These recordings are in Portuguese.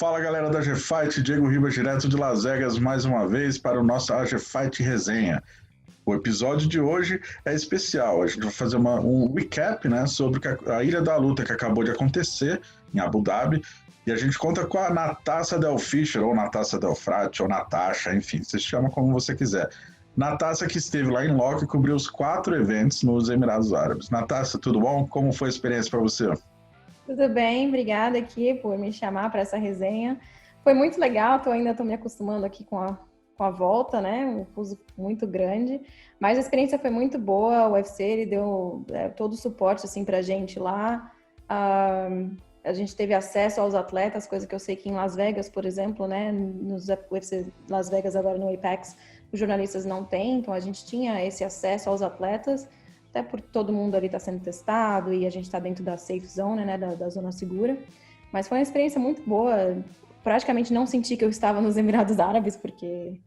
Fala galera da AGFight, Diego Ribas direto de Las Vegas mais uma vez para o nosso AGFight Resenha. O episódio de hoje é especial, a gente vai fazer um recap, né, sobre a Ilha da Luta que acabou de acontecer em Abu Dhabi, e a gente conta com a Natasha Del Fischer, ou Natasha Del Frate, ou Natasha, enfim, você chama como você quiser. Natasha que esteve lá em loco e cobriu os 4 eventos nos Emirados Árabes. Natasha, tudo bom? Como foi a experiência para você? Tudo bem, obrigada aqui por me chamar para essa resenha. Foi muito legal, ainda estou me acostumando aqui com a volta, né? Um fuso muito grande, mas a experiência foi muito boa. O UFC ele deu todo o suporte assim, para a gente lá. A gente teve acesso aos atletas, coisa que eu sei que em Las Vegas, por exemplo, né? Nos UFC Las Vegas, agora no Apex, os jornalistas não têm, então a gente tinha esse acesso aos atletas. Até porque todo mundo ali está sendo testado e a gente está dentro da safe zone, né, da zona segura. Mas foi uma experiência muito boa. Praticamente não senti que eu estava nos Emirados Árabes, porque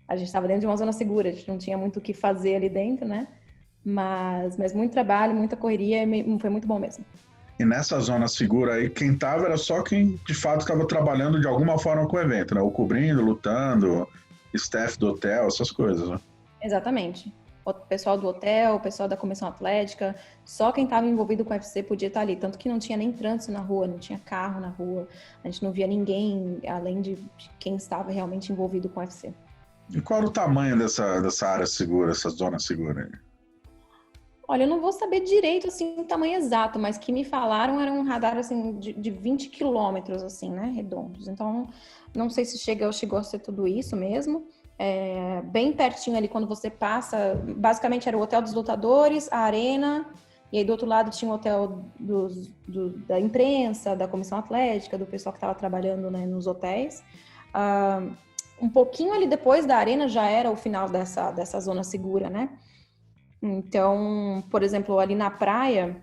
a gente estava dentro de uma zona segura, a gente não tinha muito o que fazer ali dentro, né? Mas muito trabalho, muita correria, e foi muito bom mesmo. E nessa zona segura aí, quem estava era só quem de fato estava trabalhando de alguma forma com o evento, né? Ou cobrindo, lutando, staff do hotel, essas coisas, né? Exatamente. O pessoal do hotel, o pessoal da comissão atlética, só quem estava envolvido com o UFC podia estar ali, tanto que não tinha nem trânsito na rua, não tinha carro na rua, a gente não via ninguém além de quem estava realmente envolvido com o UFC. E qual era o tamanho dessa área segura, essa zona segura aí? Olha, eu não vou saber direito, assim, o tamanho exato, mas que me falaram era um radar, assim, de 20 quilômetros, assim, né, redondos. Então, não sei se chegou a ser tudo isso mesmo. Bem pertinho ali, quando você passa, basicamente era o hotel dos lutadores, a arena, e aí do outro lado tinha o hotel da imprensa, da comissão atlética, do pessoal que estava trabalhando, né, nos hotéis. Um pouquinho ali depois da arena já era o final dessa zona segura, né? Então, por exemplo, ali na praia,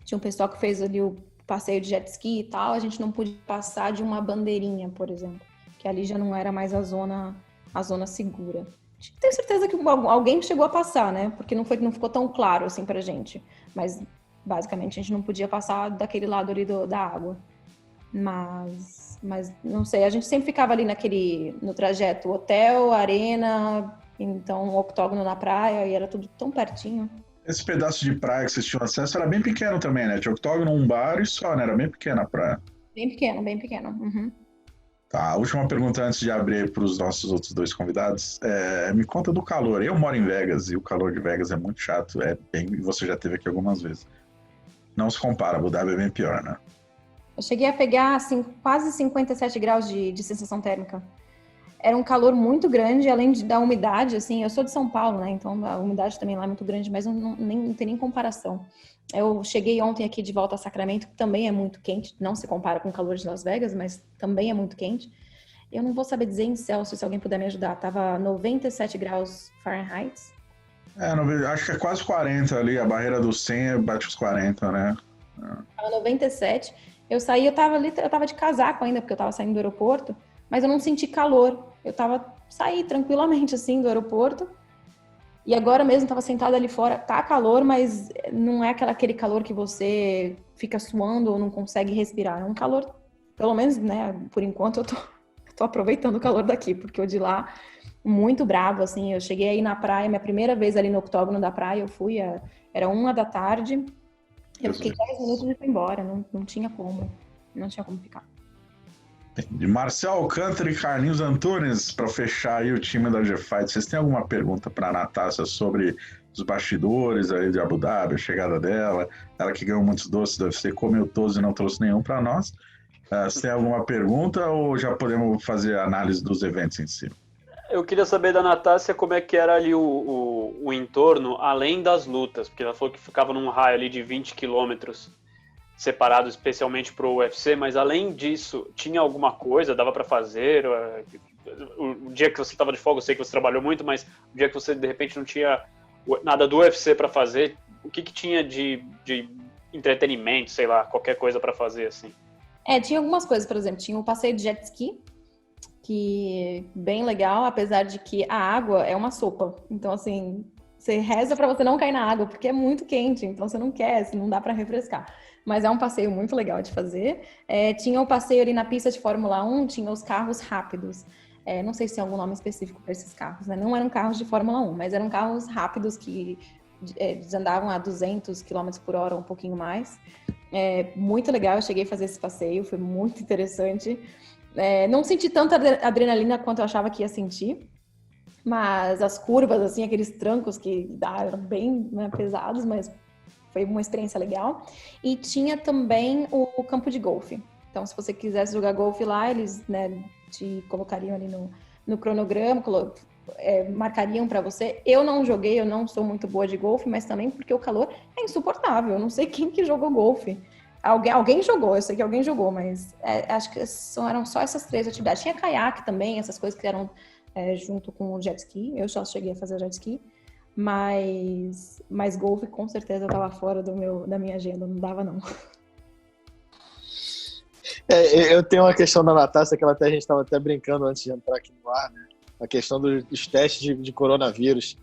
tinha um pessoal que fez ali o passeio de jet ski e tal, a gente não podia passar de uma bandeirinha, por exemplo, que ali já não era mais a zona segura. Tenho certeza que alguém chegou a passar, né? Porque não ficou tão claro assim pra gente. Mas, basicamente, a gente não podia passar daquele lado ali da água. Mas, não sei, a gente sempre ficava ali no trajeto hotel, arena, então o octógono na praia, e era tudo tão pertinho. Esse pedaço de praia que vocês tinham acesso era bem pequeno também, né? Tinha octógono, um bar e só, né? Era bem pequena a praia. Bem pequeno, bem pequeno. Uhum. Tá, a última pergunta antes de abrir para os nossos outros dois convidados. Me conta do calor. Eu moro em Vegas e o calor de Vegas é muito chato. Você já esteve aqui algumas vezes. Não se compara, Abu Dhabi é bem pior, né? Eu cheguei a pegar assim, quase 57 graus de sensação térmica. Era um calor muito grande, além da umidade, assim, eu sou de São Paulo, né, então a umidade também lá é muito grande, mas não tem nem comparação. Eu cheguei ontem aqui de volta a Sacramento, que também é muito quente, não se compara com o calor de Las Vegas, mas também é muito quente. Eu não vou saber dizer em Celsius, se alguém puder me ajudar, tava 97 graus Fahrenheit. Acho que é quase 40 ali, a barreira do 100 bate os 40, né? Tava 97. Eu saí, eu tava de casaco ainda, porque eu tava saindo do aeroporto, mas eu não senti calor. Saí tranquilamente, assim, do aeroporto. E agora mesmo tava sentada ali fora. Tá calor, mas não é aquele calor que você fica suando ou não consegue respirar. É um calor, pelo menos, né, por enquanto eu tô aproveitando o calor daqui, porque o de lá, muito bravo, assim. Eu cheguei aí na praia, minha primeira vez ali no octógono da praia, era 1 da tarde. Eu fiquei 10 minutos e fui embora, não tinha como. Não tinha como ficar. De Marcel Alcântara e Carlinhos Antunes, para fechar aí o time da GFight, vocês têm alguma pergunta para a Natasha sobre os bastidores aí de Abu Dhabi, a chegada dela, ela que ganhou muitos doces do UFC, comeu todos e não trouxe nenhum para nós? Você tem alguma pergunta ou já podemos fazer a análise dos eventos em si? Eu queria saber da Natasha como é que era ali o entorno, além das lutas, porque ela falou que ficava num raio ali de 20 quilômetros separado especialmente para o UFC, mas além disso, tinha alguma coisa, dava para fazer? O dia que você estava de folga, eu sei que você trabalhou muito, mas o dia que você de repente não tinha nada do UFC para fazer, o que tinha de entretenimento, sei lá, qualquer coisa para fazer assim? Tinha algumas coisas, por exemplo, tinha o passeio de jet ski, que bem legal, apesar de que a água é uma sopa. Então, assim, Você reza para você não cair na água, porque é muito quente, então você não quer, não dá para refrescar. Mas é um passeio muito legal de fazer. Tinha o passeio ali na pista de Fórmula 1, tinha os carros rápidos. Não sei se tem algum nome específico para esses carros, né? Não eram carros de Fórmula 1, mas eram carros rápidos que eles andavam a 200 km por hora, um pouquinho mais. Muito legal, eu cheguei a fazer esse passeio, foi muito interessante. Não senti tanta adrenalina quanto eu achava que ia sentir, mas as curvas, assim, aqueles trancos que eram bem, né, pesados, mas foi uma experiência legal. E tinha também o campo de golfe. Então, se você quisesse jogar golfe lá, eles, né, te colocariam ali no cronograma, marcariam para você. Eu não joguei, eu não sou muito boa de golfe, mas também porque o calor é insuportável. Eu não sei quem que jogou golfe. Alguém jogou, eu sei que alguém jogou, mas acho que eram só essas 3 atividades. Tinha caiaque também, essas coisas que eram junto com o jet ski. Eu só cheguei a fazer jet ski, mas golfe com certeza estava fora da minha agenda, não dava não. Eu tenho uma questão da Natácia que a gente estava até brincando antes de entrar aqui no ar, né? A questão dos testes de coronavírus.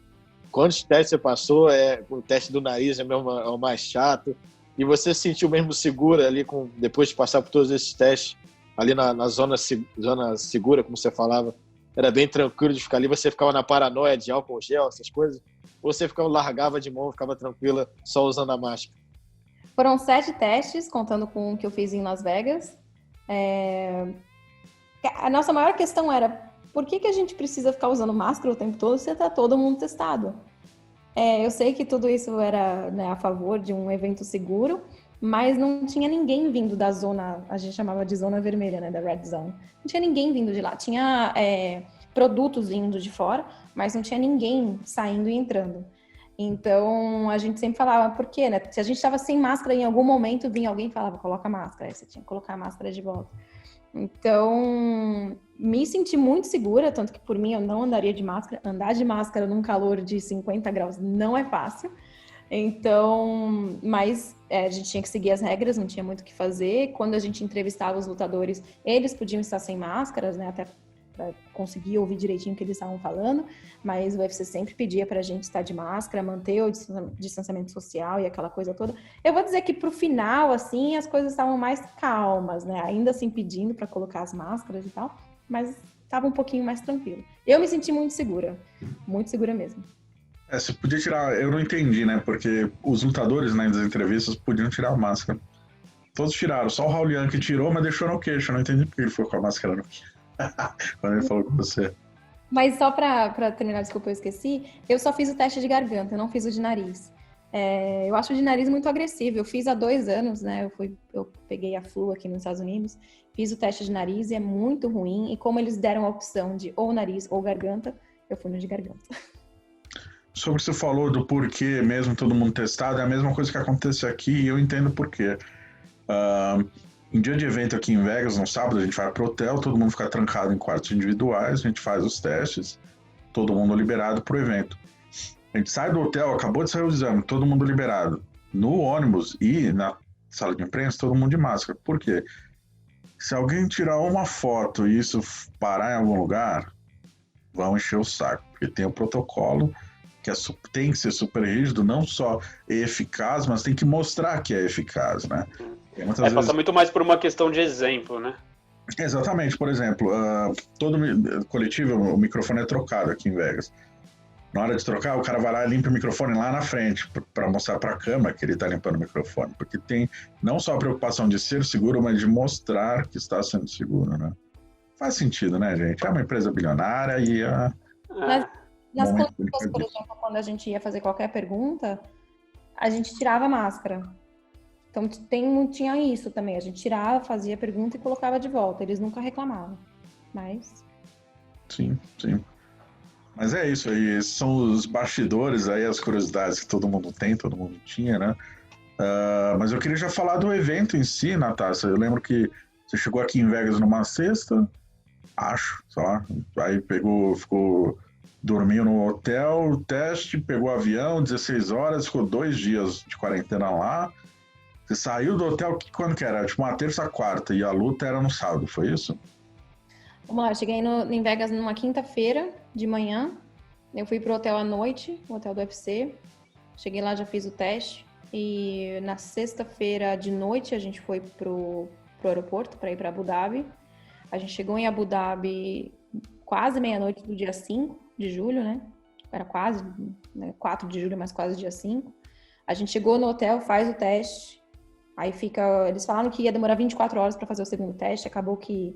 Quantos testes você passou? O teste do nariz é o mais chato. E você se sentiu mesmo segura ali, depois de passar por todos esses testes, ali na zona segura, como você falava? Era bem tranquilo de ficar ali? Você ficava na paranoia de álcool gel, essas coisas? Ou você largava de mão, ficava tranquila só usando a máscara? Foram 7 testes, contando com o que eu fiz em Las Vegas. A nossa maior questão era: por que a gente precisa ficar usando máscara o tempo todo se está todo mundo testado? Eu sei que tudo isso era, né, a favor de um evento seguro, mas não tinha ninguém vindo da zona, a gente chamava de zona vermelha, né, da Red Zone. Não tinha ninguém vindo de lá. Tinha produtos vindo de fora, mas não tinha ninguém saindo e entrando. Então, a gente sempre falava, por quê, né? Se a gente estava sem máscara, em algum momento vinha alguém e falava, coloca a máscara. Aí você tinha que colocar a máscara de volta. Então, me senti muito segura, tanto que por mim eu não andaria de máscara. Andar de máscara num calor de 50 graus não é fácil. Então, mas a gente tinha que seguir as regras, não tinha muito o que fazer. Quando a gente entrevistava os lutadores, eles podiam estar sem máscaras, né? Até para conseguir ouvir direitinho o que eles estavam falando, mas o UFC sempre pedia para a gente estar de máscara, manter o distanciamento social e aquela coisa toda. Eu vou dizer que pro final, assim, as coisas estavam mais calmas, né? Ainda assim pedindo para colocar as máscaras e tal, mas estava um pouquinho mais tranquilo. Eu me senti muito segura mesmo. Você podia tirar, eu não entendi, né? Porque os lutadores, né, das entrevistas podiam tirar a máscara. Todos tiraram, só o Raulian que tirou, mas deixou no queixo. Eu não entendi porque ele foi com a máscara no queixo. Quando ele falou com você. Mas só pra terminar, desculpa, eu esqueci, eu só fiz o teste de garganta, eu não fiz o de nariz. Eu acho o de nariz muito agressivo. Eu fiz há 2 anos, né? Eu peguei a flu aqui nos Estados Unidos, fiz o teste de nariz e é muito ruim. E como eles deram a opção de ou nariz ou garganta, eu fui no de garganta. Sobre o que você falou do porquê mesmo todo mundo testado, é a mesma coisa que acontece aqui e eu entendo o porquê. Em dia de evento aqui em Vegas, no sábado, a gente vai pro hotel, todo mundo fica trancado em quartos individuais, a gente faz os testes, todo mundo liberado pro evento. A gente sai do hotel, acabou de sair o exame, todo mundo liberado. No ônibus e na sala de imprensa, todo mundo de máscara. Por quê? Se alguém tirar uma foto e isso parar em algum lugar, vão encher o saco, porque tem o protocolo que tem que ser super rígido, não só é eficaz, mas tem que mostrar que é eficaz, né? Passa muito mais por uma questão de exemplo, né? Exatamente, por exemplo, todo coletivo, o microfone é trocado aqui em Vegas. Na hora de trocar, o cara vai lá e limpa o microfone lá na frente, para mostrar para a câmera que ele está limpando o microfone, porque tem não só a preocupação de ser seguro, mas de mostrar que está sendo seguro, né? Faz sentido, né, gente? É uma empresa bilionária e nas consultas, por exemplo, quando a gente ia fazer qualquer pergunta, a gente tirava a máscara. Então tinha isso também, a gente tirava, fazia a pergunta e colocava de volta, eles nunca reclamavam, mas... Sim. Mas é isso aí, esses são os bastidores aí, as curiosidades que todo mundo tem, todo mundo tinha, né? Mas eu queria já falar do evento em si, Natácia. Eu lembro que você chegou aqui em Vegas numa sexta, acho, só. Aí dormiu no hotel, teste, pegou avião, 16 horas, ficou 2 dias de quarentena lá. Você saiu do hotel, quando que era? Tipo uma terça, quarta, e a luta era no sábado, foi isso? Vamos lá, eu cheguei em Vegas numa quinta-feira de manhã, Eu fui pro hotel à noite, o hotel do UFC. Cheguei lá, já fiz o teste. E na sexta-feira de noite a gente foi pro aeroporto para ir para Abu Dhabi. A gente chegou em Abu Dhabi quase meia-noite do dia 5 de julho, né? Era quase, né, 4 de julho, mas quase dia 5. A gente chegou no hotel, faz o teste. Aí eles falaram que ia demorar 24 horas para fazer o segundo teste. Acabou que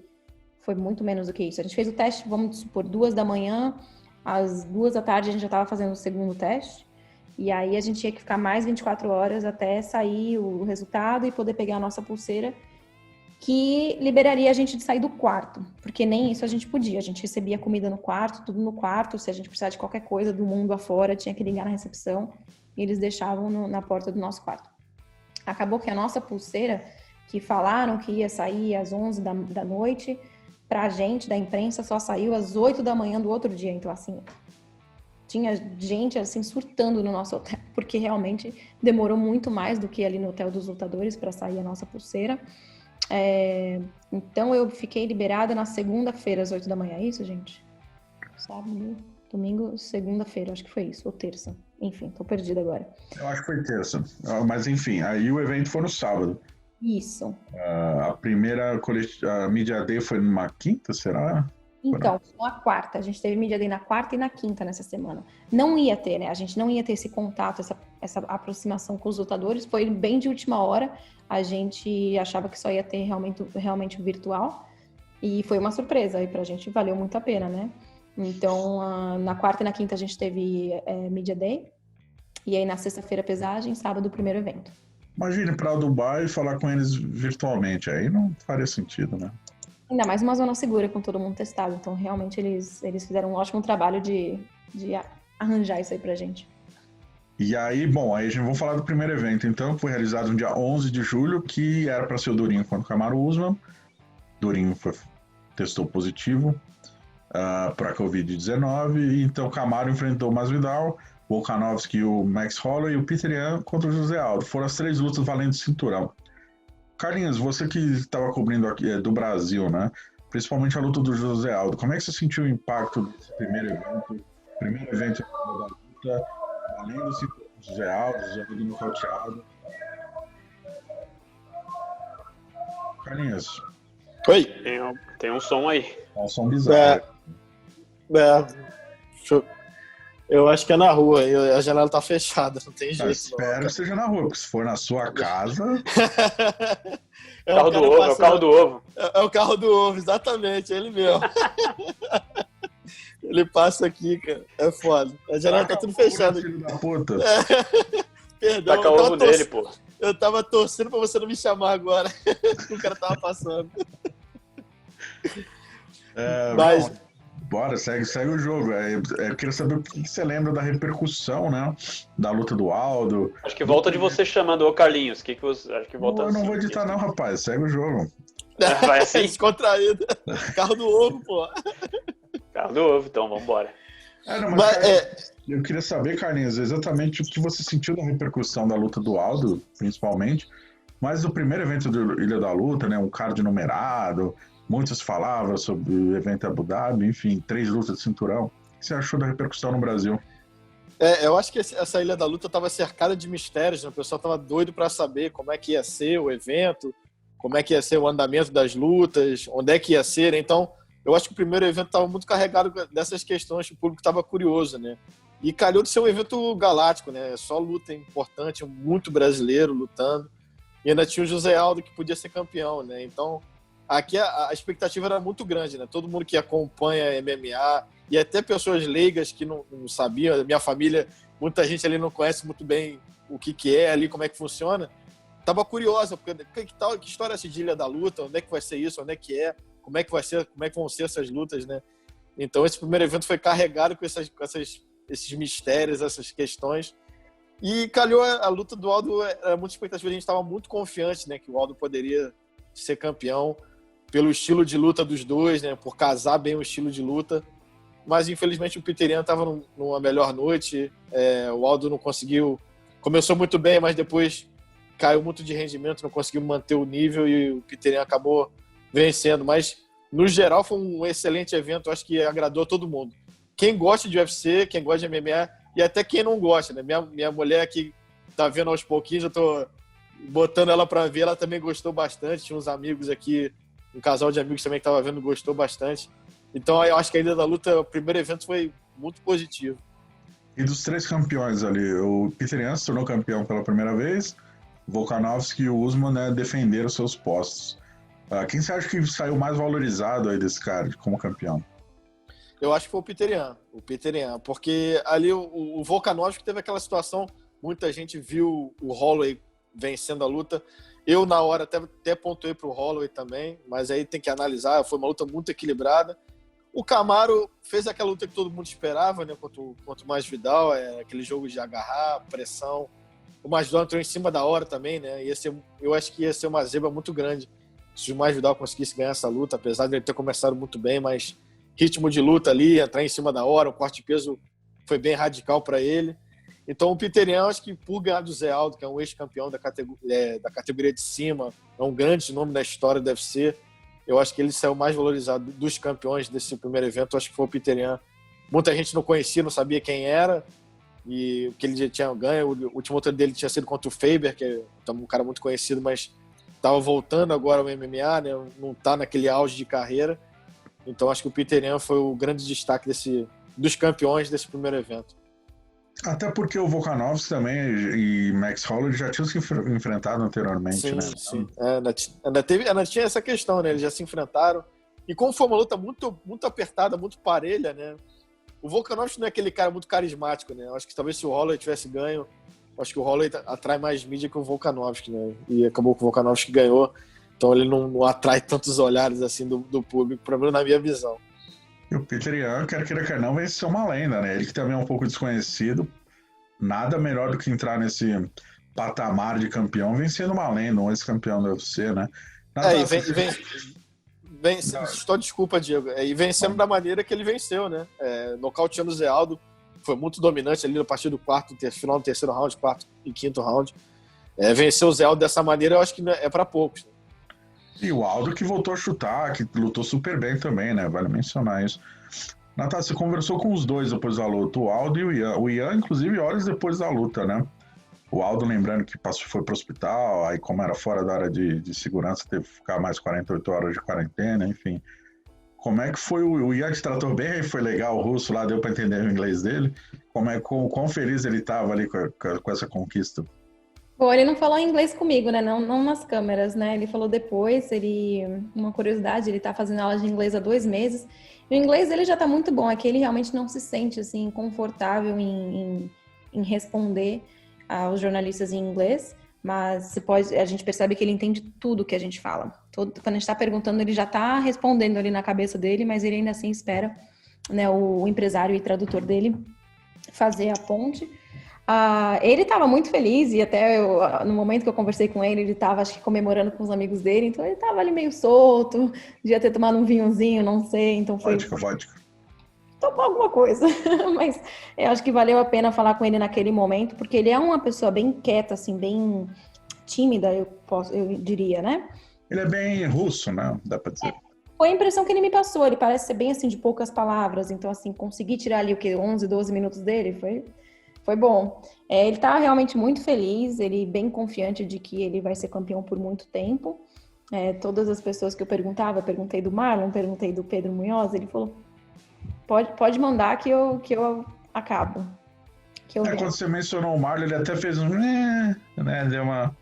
foi muito menos do que isso. A gente fez o teste, vamos supor, 2 da manhã. Às 2 da tarde a gente já estava fazendo o segundo teste. E aí a gente tinha que ficar mais 24 horas até sair o resultado e poder pegar a nossa pulseira, que liberaria a gente de sair do quarto. Porque nem isso a gente podia. A gente recebia comida no quarto, tudo no quarto. Se a gente precisasse de qualquer coisa do mundo afora, tinha que ligar na recepção. E eles deixavam na porta do nosso quarto. Acabou que a nossa pulseira, que falaram que ia sair às 11 da noite, pra gente, da imprensa, só saiu às 8 da manhã do outro dia. Então, assim, tinha gente, assim, surtando no nosso hotel, porque realmente demorou muito mais do que ali no hotel dos lutadores para sair a nossa pulseira. Então, eu fiquei liberada na segunda-feira, às 8 da manhã. É isso, gente? Sábado, domingo, segunda-feira, acho que foi isso, ou terça. Enfim, tô perdida agora. Eu acho que foi terça. Mas enfim, aí o evento foi no sábado. Isso. A primeira a Media Day foi numa quinta, será? Então, na quarta. A gente teve Media Day na quarta e na quinta nessa semana. Não ia ter, né? A gente não ia ter esse contato, essa aproximação com os lutadores. Foi bem de última hora. A gente achava que só ia ter realmente virtual. E foi uma surpresa. E pra gente valeu muito a pena, né? Então, na quarta e na quinta a gente teve Media Day. E aí na sexta-feira pesagem, sábado o primeiro evento. Imagine para Dubai e falar com eles virtualmente. Aí não faria sentido, né? Ainda mais uma zona segura com todo mundo testado. Então, realmente, eles fizeram um ótimo trabalho de arranjar isso aí pra gente. E aí, bom, aí a gente vai falar do primeiro evento. Então, foi realizado no dia 11 de julho, que era para ser o Durinho contra o Kamaru Usman. Durinho testou positivo para Covid-19. Então, Kamaru enfrentou o Masvidal, o Volkanovski, o Max Holloway e o Peter Yan contra o José Aldo. Foram as 3 lutas valendo cinturão. Carlinhos, você que estava cobrindo aqui do Brasil, né? Principalmente a luta do José Aldo. Como é que você sentiu o impacto desse primeiro evento? Primeiro evento da luta, valendo o cinturão do José Aldo, José Aldo nocauteado. Carlinhos. Oi. Tem um som aí. É um som bizarro. Eu acho que é na rua, a janela tá fechada, não tem jeito. Espero que seja na rua, porque se for na sua casa. É o carro do ovo. É o carro do ovo, exatamente, ele mesmo. Ele passa aqui, cara. É foda. A janela tá tudo fechada. Filho da puta. Perdão. Taca o ovo nele, pô. Eu tava torcendo pra você não me chamar agora. O cara tava passando. Mas... Bora, segue o jogo. Eu queria saber o que você lembra da repercussão, né? Da luta do Aldo. Acho que volta de você chamando o Carlinhos. Acho que volta eu assim, não vou editar, não, rapaz. Segue o jogo. Vai assim? Descontraído. Carro do ovo, pô. Carro do ovo, então, vambora. Eu queria saber, Carlinhos, exatamente o que você sentiu da repercussão da luta do Aldo, principalmente. Mas o primeiro evento do Ilha da Luta, né? Um card numerado. Muitos falavam sobre o evento Abu Dhabi, enfim, 3 lutas de cinturão. O que você achou da repercussão no Brasil? Eu acho que essa Ilha da Luta estava cercada de mistérios, né? O pessoal estava doido para saber como é que ia ser o evento, como é que ia ser o andamento das lutas, onde é que ia ser. Então, eu acho que o primeiro evento estava muito carregado dessas questões, o público estava curioso, né? E calhou de ser um evento galáctico, né? Só luta importante, muito brasileiro lutando. E ainda tinha o José Aldo, que podia ser campeão, né? Então... Aqui a expectativa era muito grande, né? Todo mundo que acompanha MMA e até pessoas leigas que não sabiam, minha família, muita gente ali não conhece muito bem o que é ali, como é que funciona, tava curiosa, porque que história é essa de Ilha da Luta, onde é que vai ser isso, onde é que é, como é que vai ser, como é que vão ser essas lutas, né? Então esse primeiro evento foi carregado com esses mistérios, essas questões. E calhou a luta do Aldo, era muita expectativa, a gente estava muito confiante, né, que o Aldo poderia ser campeão, pelo estilo de luta dos dois, né? Por casar bem o estilo de luta. Mas, infelizmente, o Peter Yan estava numa melhor noite. O Aldo não conseguiu... Começou muito bem, mas depois caiu muito de rendimento, não conseguiu manter o nível e o Peter Yan acabou vencendo. Mas, no geral, foi um excelente evento. Acho que agradou todo mundo. quem gosta de UFC, quem gosta de MMA e até quem não gosta, né? Minha mulher que tá vendo aos pouquinhos, eu tô botando ela para ver, ela também gostou bastante. Tinha uns amigos aqui, um casal de amigos também que tava vendo, gostou bastante. Então eu acho que a Ilha da Luta, o primeiro evento foi muito positivo. E dos 3 campeões ali, o Petr Yan se tornou campeão pela primeira vez, o Volkanovski e o Usman, né, defenderam seus postos. Quem você acha que saiu mais valorizado aí desse cara como campeão? Eu acho que foi o Petr Yan, porque ali o Volkanovski teve aquela situação, muita gente viu o Holloway vencendo a luta. Eu, na hora, até pontuei pro Holloway também, mas aí tem que analisar, foi uma luta muito equilibrada. O Kamaru fez aquela luta que todo mundo esperava, né, contra o Masvidal, aquele jogo de agarrar, pressão. O Masvidal entrou em cima da hora também, né, eu acho que ia ser uma zebra muito grande se o Masvidal conseguisse ganhar essa luta, apesar de ele ter começado muito bem, mas ritmo de luta ali, entrar em cima da hora, o corte de peso foi bem radical para ele. Então o Petr Yan, acho que por ganhar do Zé Aldo, que é um ex-campeão da categoria de cima, é um grande nome da história do UFC, eu acho que ele saiu mais valorizado dos campeões desse primeiro evento. Eu acho que foi o Petr Yan. Muita gente não conhecia, não sabia quem era e o que ele já tinha ganho. O último outro dele tinha sido contra o Faber, que é um cara muito conhecido, mas estava voltando agora ao MMA, né? Não está naquele auge de carreira. Então acho que o Petr Yan foi o grande destaque dos campeões desse primeiro evento. Até porque o Volkanovski também e Max Holloway já tinham se enfrentado anteriormente, sim, né? Sim, ainda tinha essa questão, né? Eles já se enfrentaram. E como foi uma luta muito, muito apertada, muito parelha, né? O Volkanovski não é aquele cara muito carismático, né? Eu acho que talvez se o Holloway tivesse ganho, acho que o Holloway atrai mais mídia que o Volkanovski, né? E acabou que o Volkanovski ganhou, então ele não atrai tantos olhares assim do público, pelo menos na minha visão. E o Petr Yan, quer queira, quer não, vai ser uma lenda, né? Ele que também é um pouco desconhecido. Nada melhor do que entrar nesse patamar de campeão vencendo uma lenda, um ex-campeão do UFC, né? Só desculpa, Diego. E vencendo da maneira que ele venceu, né? Nocauteando o Zé Aldo, foi muito dominante ali a partir do final do terceiro round, quarto e quinto round. Vencer o Zé Aldo dessa maneira, eu acho que é para poucos. Né? E o Aldo que voltou a chutar, que lutou super bem também, né? Vale mencionar isso. Natália, você conversou com os dois depois da luta, o Aldo e o Yan. O Yan, inclusive, horas depois da luta, né? O Aldo, lembrando que foi para o hospital, aí como era fora da área de segurança, teve que ficar mais 48 horas de quarentena, enfim. Como é que foi? O Yan te tratou bem? Foi legal, o russo lá, deu para entender o inglês dele? Quão feliz ele estava ali com essa conquista? Bom, ele não falou inglês comigo, né? Não nas câmeras, né? Ele falou depois, uma curiosidade, ele tá fazendo aula de inglês há 2 meses. E o inglês dele já tá muito bom, é que ele realmente não se sente, assim, confortável em responder aos jornalistas em inglês, mas a gente percebe que ele entende tudo que a gente fala. Quando a gente tá perguntando, ele já tá respondendo ali na cabeça dele, mas ele ainda assim espera, né, o empresário e tradutor dele fazer a ponte. Ele estava muito feliz e até no momento que eu conversei com ele, ele estava, acho que, comemorando com os amigos dele, então ele estava ali meio solto, devia ter tomado um vinhozinho, não sei, então foi... Vodka. Tomou alguma coisa, mas eu acho que valeu a pena falar com ele naquele momento, porque ele é uma pessoa bem quieta, assim, bem tímida, eu diria, né? Ele é bem russo, né? Dá pra dizer. Foi a impressão que ele me passou, ele parece ser bem, assim, de poucas palavras, então, assim, consegui tirar ali, 11, 12 minutos dele, foi bom. Ele tá realmente muito feliz, ele bem confiante de que ele vai ser campeão por muito tempo. Todas as pessoas que eu perguntei do Marlon, perguntei do Pedro Munhoz, ele falou, pode mandar que eu acabo. Quando você mencionou o Marlon, ele até fez um... né? Deu uma...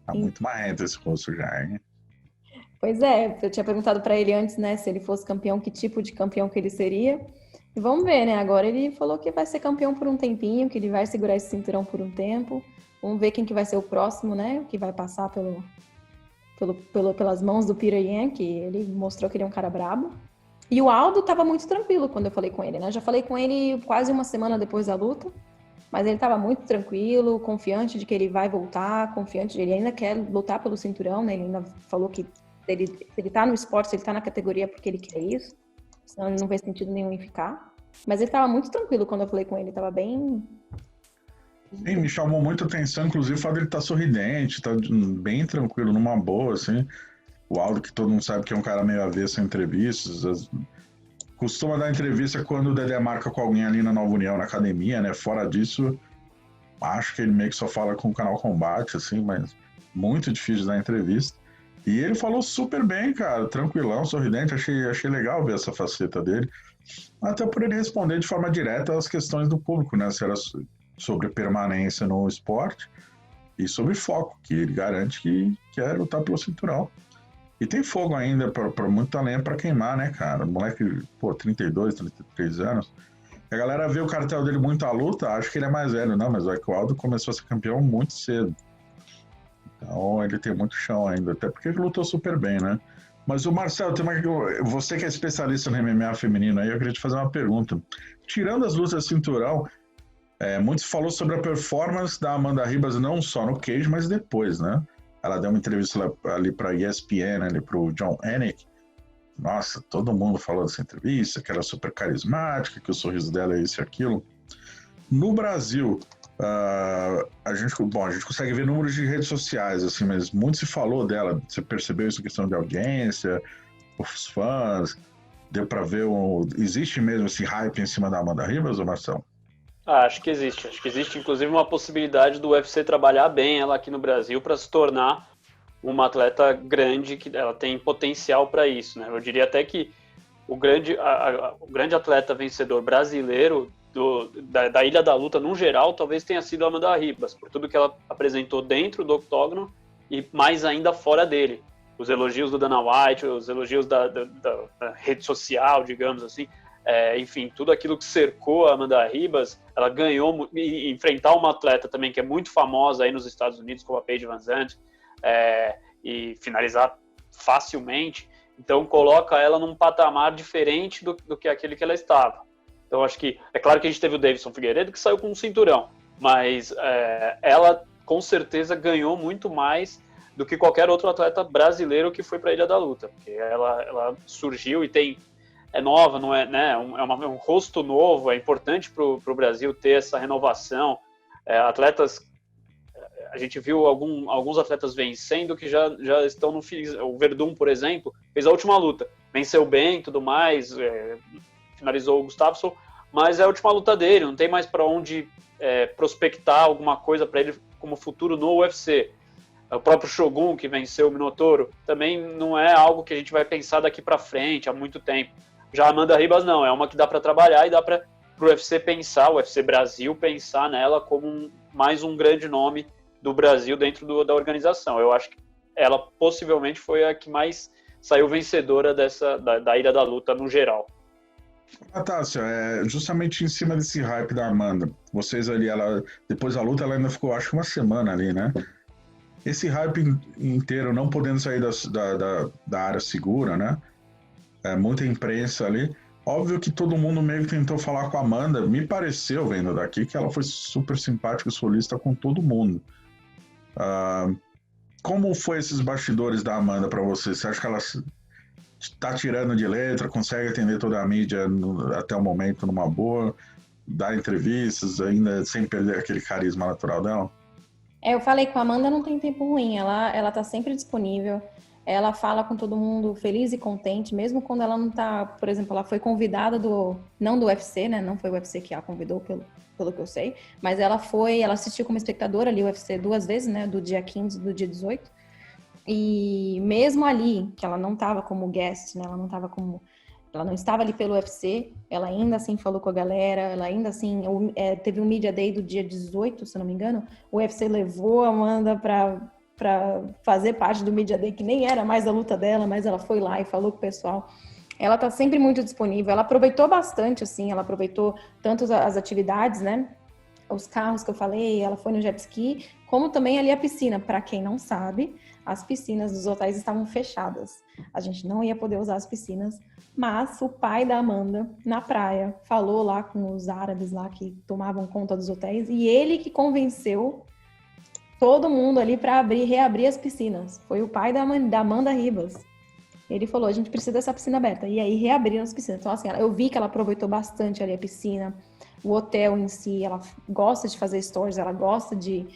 Tá muito marrento esse rosto já, hein? Pois é, eu tinha perguntado pra ele antes, né, se ele fosse campeão, que tipo de campeão que ele seria. E vamos ver, né? Agora ele falou que vai ser campeão por um tempinho, que ele vai segurar esse cinturão por um tempo. Vamos ver quem que vai ser o próximo, né? Que vai passar pelas mãos do Petr Yan, que ele mostrou que ele é um cara brabo. E o Aldo estava muito tranquilo quando eu falei com ele, né? Já falei com ele quase uma semana depois da luta, mas ele estava muito tranquilo, confiante de que ele vai voltar, confiante de que ele ainda quer lutar pelo cinturão, né? Ele ainda falou que ele tá no esporte, ele tá na categoria porque ele quer isso. Senão ele não fez sentido nenhum em ficar. Mas ele tava muito tranquilo quando eu falei com ele, tava bem... Sim, me chamou muito a atenção, inclusive o fato dele estar sorridente, tá bem tranquilo, numa boa, assim. O Aldo, que todo mundo sabe que é um cara meio avesso em entrevistas, costuma dar entrevista quando o Dedé marca com alguém ali na Nova União, na academia, né? Fora disso, acho que ele meio que só fala com o Canal Combate, assim, mas muito difícil de dar entrevista. E ele falou super bem, cara, tranquilão, sorridente, achei legal ver essa faceta dele. Até por ele responder de forma direta às questões do público, né? Se era sobre permanência no esporte e sobre foco, que ele garante que quer lutar pelo cinturão. E tem fogo ainda, para muito talento para queimar, né, cara? Moleque, 32, 33 anos. A galera vê o cartel dele muito à luta, acho que ele é mais velho, não, mas o Aldo começou a ser campeão muito cedo. Então ele tem muito chão ainda, até porque ele lutou super bem, né? Mas o Marcelo, você que é especialista no MMA feminino aí, eu queria te fazer uma pergunta. Tirando as lutas de cinturão, muito se falou sobre a performance da Amanda Ribas, não só no cage, mas depois, né? Ela deu uma entrevista ali para a ESPN, ali para o John Anik. Nossa, todo mundo falou dessa entrevista, que ela é super carismática, que o sorriso dela é isso e aquilo. No Brasil, a gente consegue ver números de redes sociais, assim, mas muito se falou dela. Você percebeu isso, questão de audiência, os fãs? Deu para ver, existe mesmo esse hype em cima da Amanda Ribas, ou Marcelo? Acho que existe. Acho que existe, inclusive, uma possibilidade do UFC trabalhar bem ela aqui no Brasil para se tornar uma atleta grande, que ela tem potencial para isso, né? Eu diria até que o grande atleta vencedor brasileiro da Ilha da Luta, no geral, talvez tenha sido a Amanda Ribas, por tudo que ela apresentou dentro do octógono e mais ainda fora dele. Os elogios do Dana White, os elogios da rede social, digamos assim, enfim, tudo aquilo que cercou a Amanda Ribas, ela ganhou, e enfrentar uma atleta também que é muito famosa aí nos Estados Unidos, como a Paige VanZant, e finalizar facilmente, então coloca ela num patamar diferente do que aquele que ela estava. Então acho que, é claro que a gente teve o Davidson Figueiredo que saiu com um cinturão, mas ela com certeza ganhou muito mais do que qualquer outro atleta brasileiro que foi para a Ilha da Luta, porque ela surgiu e é nova, não é, né? É um rosto novo, é importante para o Brasil ter essa renovação. Atletas, a gente viu alguns atletas vencendo que já estão no fim. O Verdun, por exemplo, fez a última luta, venceu bem, tudo mais, finalizou o Gustafsson, mas é a última luta dele, não tem mais para onde prospectar alguma coisa para ele como futuro no UFC. O próprio Shogun, que venceu o Minotauro, também não é algo que a gente vai pensar daqui para frente há muito tempo. Já a Amanda Ribas não, é uma que dá para trabalhar e dá para o UFC pensar, o UFC Brasil pensar nela como mais um grande nome do Brasil dentro da organização. Eu acho que ela possivelmente foi a que mais saiu vencedora da Ilha da Luta no geral. Natácia, justamente em cima desse hype da Amanda, vocês ali, depois da luta, ela ainda ficou, acho que uma semana ali, né? Esse hype inteiro, não podendo sair da área segura, né? Muita imprensa ali. Óbvio que todo mundo meio que tentou falar com a Amanda. Me pareceu, vendo daqui, que ela foi super simpática e solista com todo mundo. Como foi esses bastidores da Amanda para você? Você acha que ela está tirando de letra, consegue atender toda a mídia até o momento numa boa, dar entrevistas, ainda sem perder aquele carisma natural dela? Eu falei com a Amanda, não tem tempo ruim, ela tá sempre disponível, ela fala com todo mundo feliz e contente, mesmo quando ela não tá, por exemplo, ela foi convidada não do UFC, né, não foi o UFC que a convidou, pelo que eu sei, mas ela assistiu como espectadora ali o UFC 2 vezes, né, do dia 15 e do dia 18, e mesmo ali, que ela não tava como guest, né, ela não estava ali pelo UFC, ela ainda assim falou com a galera, ela ainda assim, teve um Media Day do dia 18, se não me engano, o UFC levou a Amanda para fazer parte do Media Day, que nem era mais a luta dela, mas ela foi lá e falou com o pessoal. Ela tá sempre muito disponível, ela aproveitou bastante, assim, ela aproveitou tanto as atividades, né, os carros que eu falei, ela foi no jet ski, como também ali a piscina. Para quem não sabe, as piscinas dos hotéis estavam fechadas. A gente não ia poder usar as piscinas, mas o pai da Amanda, na praia, falou lá com os árabes lá que tomavam conta dos hotéis, e ele que convenceu todo mundo ali para reabrir as piscinas. Foi o pai da Amanda Ribas. Ele falou, a gente precisa dessa piscina aberta. E aí reabriram as piscinas. Então, assim, eu vi que ela aproveitou bastante ali a piscina, o hotel em si, ela gosta de fazer stories, ela gosta de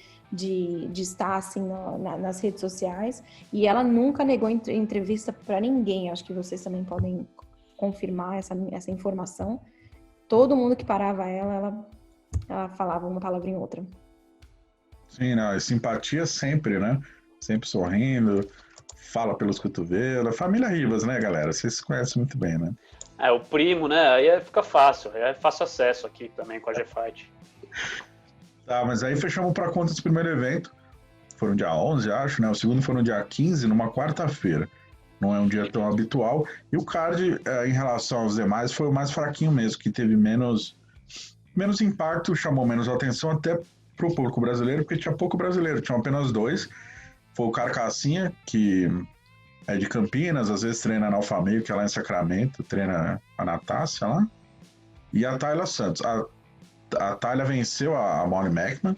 estar assim nas redes sociais, e ela nunca negou entrevista para ninguém. Acho que vocês também podem confirmar essa informação. Todo mundo que parava ela falava uma palavra em outra. Sim, não, e simpatia sempre, né? Sempre sorrindo, fala pelos cotovelos. Família Rivas, né, galera? Vocês se conhecem muito bem, né? O primo, né? Aí fica fácil. Aí é fácil acesso aqui também com a G-Fight. Tá, mas aí fechamos para conta desse primeiro evento. Foram dia 11, acho, né? O segundo foi no dia 15, numa quarta-feira. Não é um dia tão habitual. E o card, em relação aos demais, foi o mais fraquinho mesmo, que teve menos impacto, chamou menos atenção até pro público brasileiro, porque tinha pouco brasileiro, tinham apenas 2. Foi o Carcassinha, que é de Campinas, às vezes treina na Alfa Meio, que é lá em Sacramento, treina a Natácia lá. E a Tayla Santos. A Tayla venceu a Molly McMann,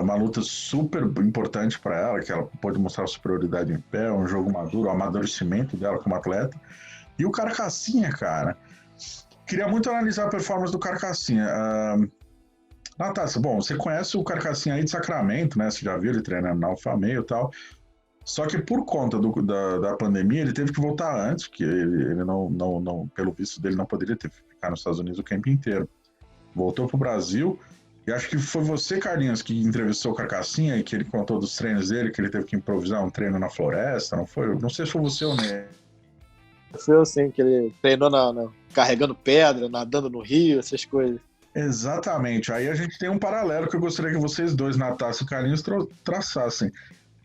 uma luta super importante para ela, que ela pôde mostrar superioridade em pé, um jogo maduro, o amadurecimento dela como atleta. E o Carcassinha, cara, queria muito analisar a performance do Carcassinha. Natácia, bom, você conhece o Carcassinha aí de Sacramento, né? Você já viu ele treinando na Alfa Meio e tal. Só que por conta da pandemia, ele teve que voltar antes, porque ele não, pelo visto dele, não poderia ficar nos Estados Unidos o campo inteiro. Voltou pro Brasil, e acho que foi você, Carlinhos, que entrevistou o Carcassinha e que ele contou dos treinos dele, que ele teve que improvisar um treino na floresta, não foi? Não sei se foi você ou não. Foi eu, sim, que ele treinou carregando pedra, nadando no rio, essas coisas. Exatamente. Aí a gente tem um paralelo que eu gostaria que vocês dois, Natácia e Carlinhos, traçassem.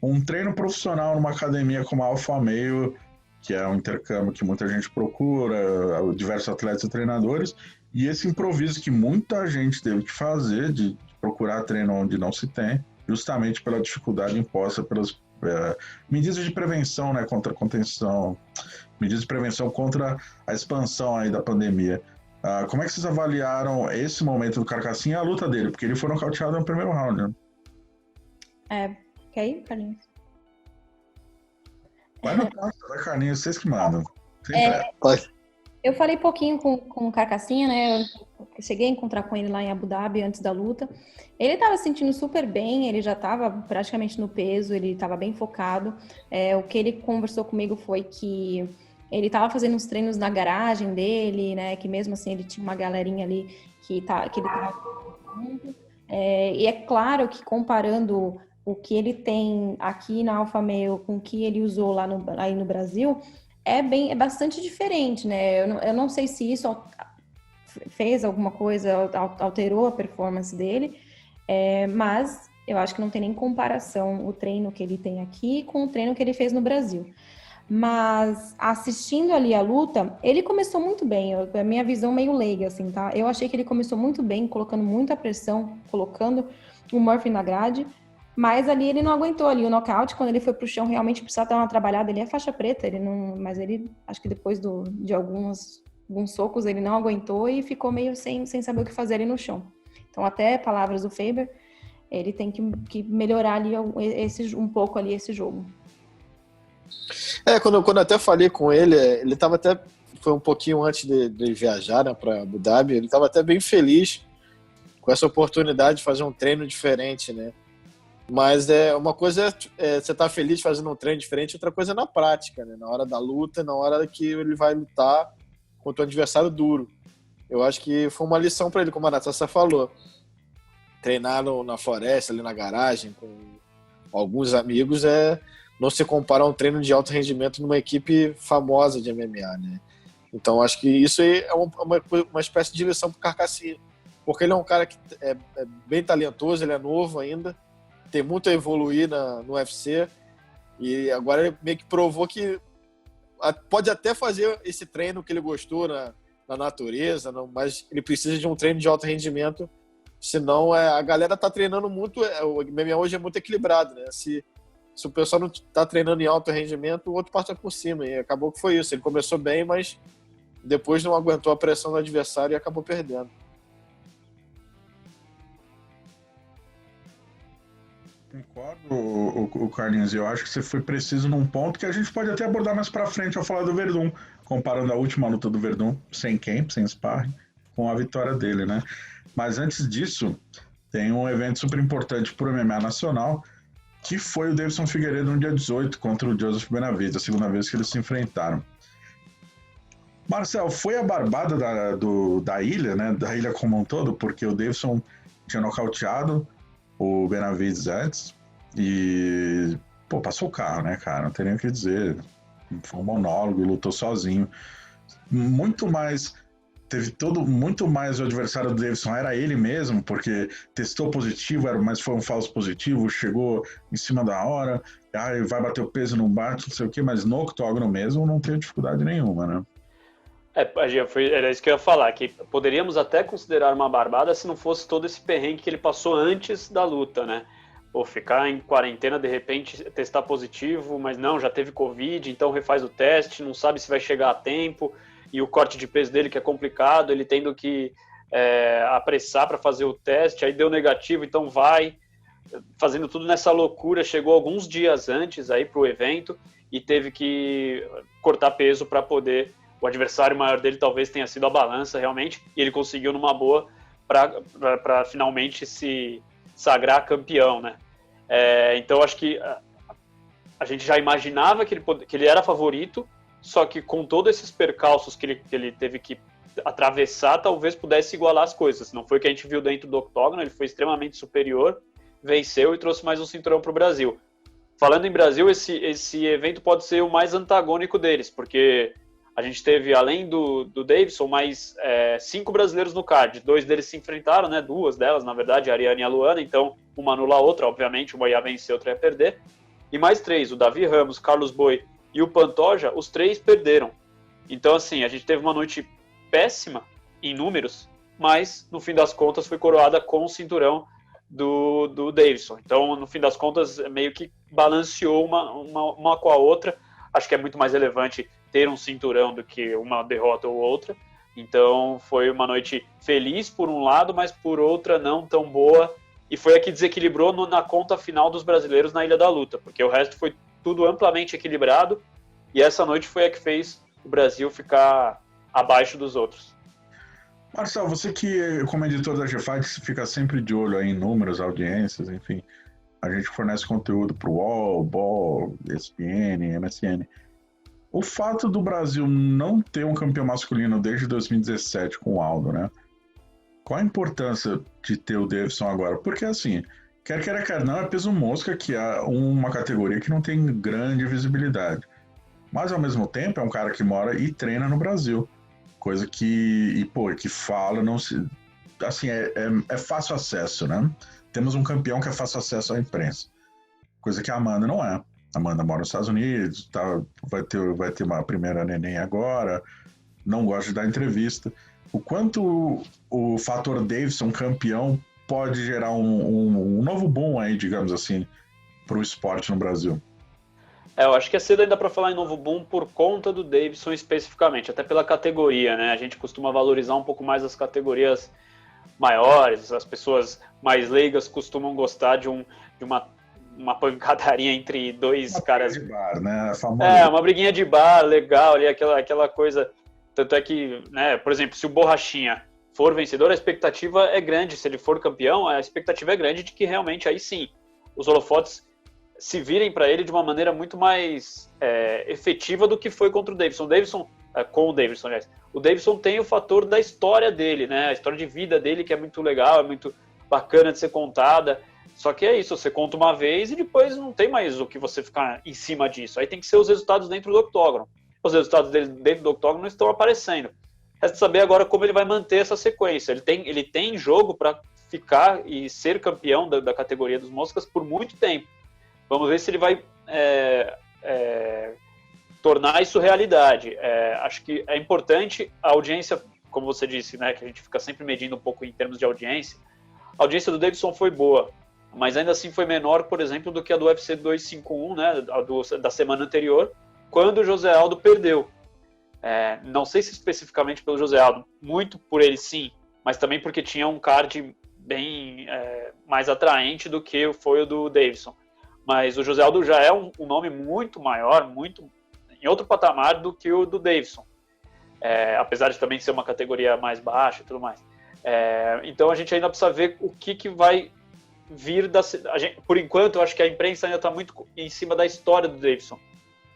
Um treino profissional numa academia como a Alfa Meio, que é um intercâmbio que muita gente procura, diversos atletas e treinadores, e esse improviso que muita gente teve que fazer de procurar treino onde não se tem, justamente pela dificuldade imposta pelas medidas de prevenção, né, contra a contenção, medidas de prevenção contra a expansão aí da pandemia. Como é que vocês avaliaram esse momento do Carcassinha e a luta dele? Porque ele foi nocauteado no primeiro round, né? Quer ir, Carlinhos? Vai na praça, vai, Carlinhos, vocês que mandam. Eu falei pouquinho com o Carcassinha, né? Eu cheguei a encontrar com ele lá em Abu Dhabi antes da luta. Ele estava se sentindo super bem, ele já estava praticamente no peso, ele estava bem focado. O que ele conversou comigo foi que ele estava fazendo uns treinos na garagem dele, né? Que mesmo assim ele tinha uma galerinha ali que ele estava junto. E é claro que comparando o que ele tem aqui na Alfa Meio com o que ele usou aí no Brasil, é bastante diferente, né? Eu não sei se isso fez alguma coisa, alterou a performance dele, mas eu acho que não tem nem comparação o treino que ele tem aqui com o treino que ele fez no Brasil. Mas assistindo ali a luta, ele começou muito bem, a minha visão meio leiga, assim, tá? Eu achei que ele começou muito bem, colocando muita pressão, colocando o Murphy na grade, mas ali ele não aguentou ali o nocaute, quando ele foi pro chão realmente precisava dar uma trabalhada, ele é faixa preta, mas ele, acho que depois de alguns socos, ele não aguentou e ficou meio sem saber o que fazer ali no chão. Então, até palavras do Faber, ele tem que melhorar ali um pouco ali esse jogo. Quando eu até falei com ele, ele estava até, foi um pouquinho antes de viajar, né, para Abu Dhabi, ele estava até bem feliz com essa oportunidade de fazer um treino diferente, né? Mas uma coisa você tá feliz fazendo um treino diferente, outra coisa é na prática, né? Na hora da luta, na hora que ele vai lutar contra um adversário duro. Eu acho que foi uma lição para ele, como a Natácia falou. Treinar na floresta, ali na garagem, com alguns amigos, não se compara a um treino de alto rendimento numa equipe famosa de MMA, né? Então, acho que isso aí é uma espécie de lição pro Carcassinha. Porque ele é um cara que é bem talentoso, ele é novo ainda, tem muito a evoluir no UFC, e agora ele meio que provou que pode até fazer esse treino que ele gostou na natureza, mas ele precisa de um treino de alto rendimento, senão a galera tá treinando muito, o MMA hoje é muito equilibrado, né? Se o pessoal não tá treinando em alto rendimento, o outro passa por cima, e acabou que foi isso, ele começou bem, mas depois não aguentou a pressão do adversário e acabou perdendo. Concordo, Carlinhos, eu acho que você foi preciso num ponto que a gente pode até abordar mais pra frente ao falar do Verdun, comparando a última luta do Verdun, sem camp, sem sparring, com a vitória dele, né? Mas antes disso, tem um evento super importante pro MMA nacional, que foi o Davidson Figueiredo no dia 18 contra o Joseph Benavidez, a segunda vez que eles se enfrentaram. Marcel, foi a barbada da ilha, né? Da ilha como um todo, porque o Davidson tinha nocauteado o Benavides antes e, pô, passou o carro, né, cara? Não tem nem o que dizer. Foi um monólogo, lutou sozinho. Muito mais muito mais o adversário do Davidson era ele mesmo, porque testou positivo, mas foi um falso positivo, chegou em cima da hora, vai bater o peso, não bate, não sei o que, mas no octógono mesmo não tem dificuldade nenhuma, né? Era isso que eu ia falar, que poderíamos até considerar uma barbada se não fosse todo esse perrengue que ele passou antes da luta, né? Ou ficar em quarentena, de repente testar positivo, mas não, já teve Covid, então refaz o teste, não sabe se vai chegar a tempo, e o corte de peso dele que é complicado, ele tendo que apressar para fazer o teste, aí deu negativo, então vai, fazendo tudo nessa loucura, chegou alguns dias antes aí para o evento e teve que cortar peso para poder, o adversário maior dele talvez tenha sido a balança realmente, e ele conseguiu numa boa para finalmente se sagrar campeão, né? Então acho que a gente já imaginava que ele era favorito, só que com todos esses percalços que ele teve que atravessar, talvez pudesse igualar as coisas. Não foi o que a gente viu dentro do octógono, ele foi extremamente superior, venceu e trouxe mais um cinturão para o Brasil. Falando em Brasil, esse evento pode ser o mais antagônico deles, porque a gente teve, além do Davidson, mais 5 brasileiros no card. 2 deles se enfrentaram, né? 2 delas, na verdade, a Ariane e a Luana. Então, uma anula a outra, obviamente. Uma ia vencer, outra ia perder. E mais 3, o Davi Ramos, Carlos Boi e o Pantoja, os 3 perderam. Então, assim, a gente teve uma noite péssima em números, mas, no fim das contas, foi coroada com o cinturão do Davidson. Então, no fim das contas, meio que balanceou uma com a outra. Acho que é muito mais relevante ter um cinturão do que uma derrota ou outra. Então foi uma noite feliz por um lado, mas por outra não tão boa, e foi a que desequilibrou na conta final dos brasileiros na Ilha da Luta, porque o resto foi tudo amplamente equilibrado, e essa noite foi a que fez o Brasil ficar abaixo dos outros. Marcel, você que, como editor da GFight, fica sempre de olho aí em números, audiências, enfim, a gente fornece conteúdo para o UOL, BOL, ESPN, MSN. O fato do Brasil não ter um campeão masculino desde 2017 com o Aldo, né? Qual a importância de ter o Davidson agora? Porque, assim, quer não, é peso mosca, que é uma categoria que não tem grande visibilidade. Mas, ao mesmo tempo, é um cara que mora e treina no Brasil. Coisa que fala, não se... Assim, é fácil acesso, né? Temos um campeão que é fácil acesso à imprensa. Coisa que a Amanda não é. A Amanda mora nos Estados Unidos, vai ter uma primeira neném agora, não gosta de dar entrevista. O quanto o fator Davidson campeão pode gerar um novo boom aí, digamos assim, para o esporte no Brasil? Eu acho que é cedo ainda para falar em novo boom por conta do Davidson especificamente, até pela categoria, né? A gente costuma valorizar um pouco mais as categorias maiores, as pessoas mais leigas costumam gostar de uma pancadaria entre dois caras. Uma briguinha de bar, né? A famosa... uma briguinha de bar, legal, ali, aquela coisa. Tanto é que, né, por exemplo, se o Borrachinha for vencedor, a expectativa é grande. Se ele for campeão, a expectativa é grande de que realmente aí sim os holofotes se virem para ele de uma maneira muito mais efetiva do que foi contra o Davidson. Com o Davidson, aliás. O Davidson tem o fator da história dele, né? A história de vida dele, que é muito legal, é muito bacana de ser contada. Só que é isso, você conta uma vez e depois não tem mais o que você ficar em cima disso. Aí tem que ser os resultados dentro do octógono. Os resultados dele dentro do octógono não estão aparecendo. Resta saber agora como ele vai manter essa sequência. Ele tem jogo para ficar e ser campeão da categoria dos moscas por muito tempo. Vamos ver se ele vai tornar isso realidade. Acho que é importante a audiência, como você disse, né, que a gente fica sempre medindo um pouco em termos de audiência. A audiência do Davidson foi boa, mas ainda assim foi menor, por exemplo, do que a do UFC 251, né, da semana anterior, quando o José Aldo perdeu. Não sei se especificamente pelo José Aldo, muito por ele sim, mas também porque tinha um card bem mais atraente do que foi o do Davidson. Mas o José Aldo já é um nome muito maior, muito em outro patamar do que o do Davidson, apesar de também ser uma categoria mais baixa e tudo mais. Então a gente ainda precisa ver o que vai vir por enquanto, eu acho que a imprensa ainda está muito em cima da história do Davidson.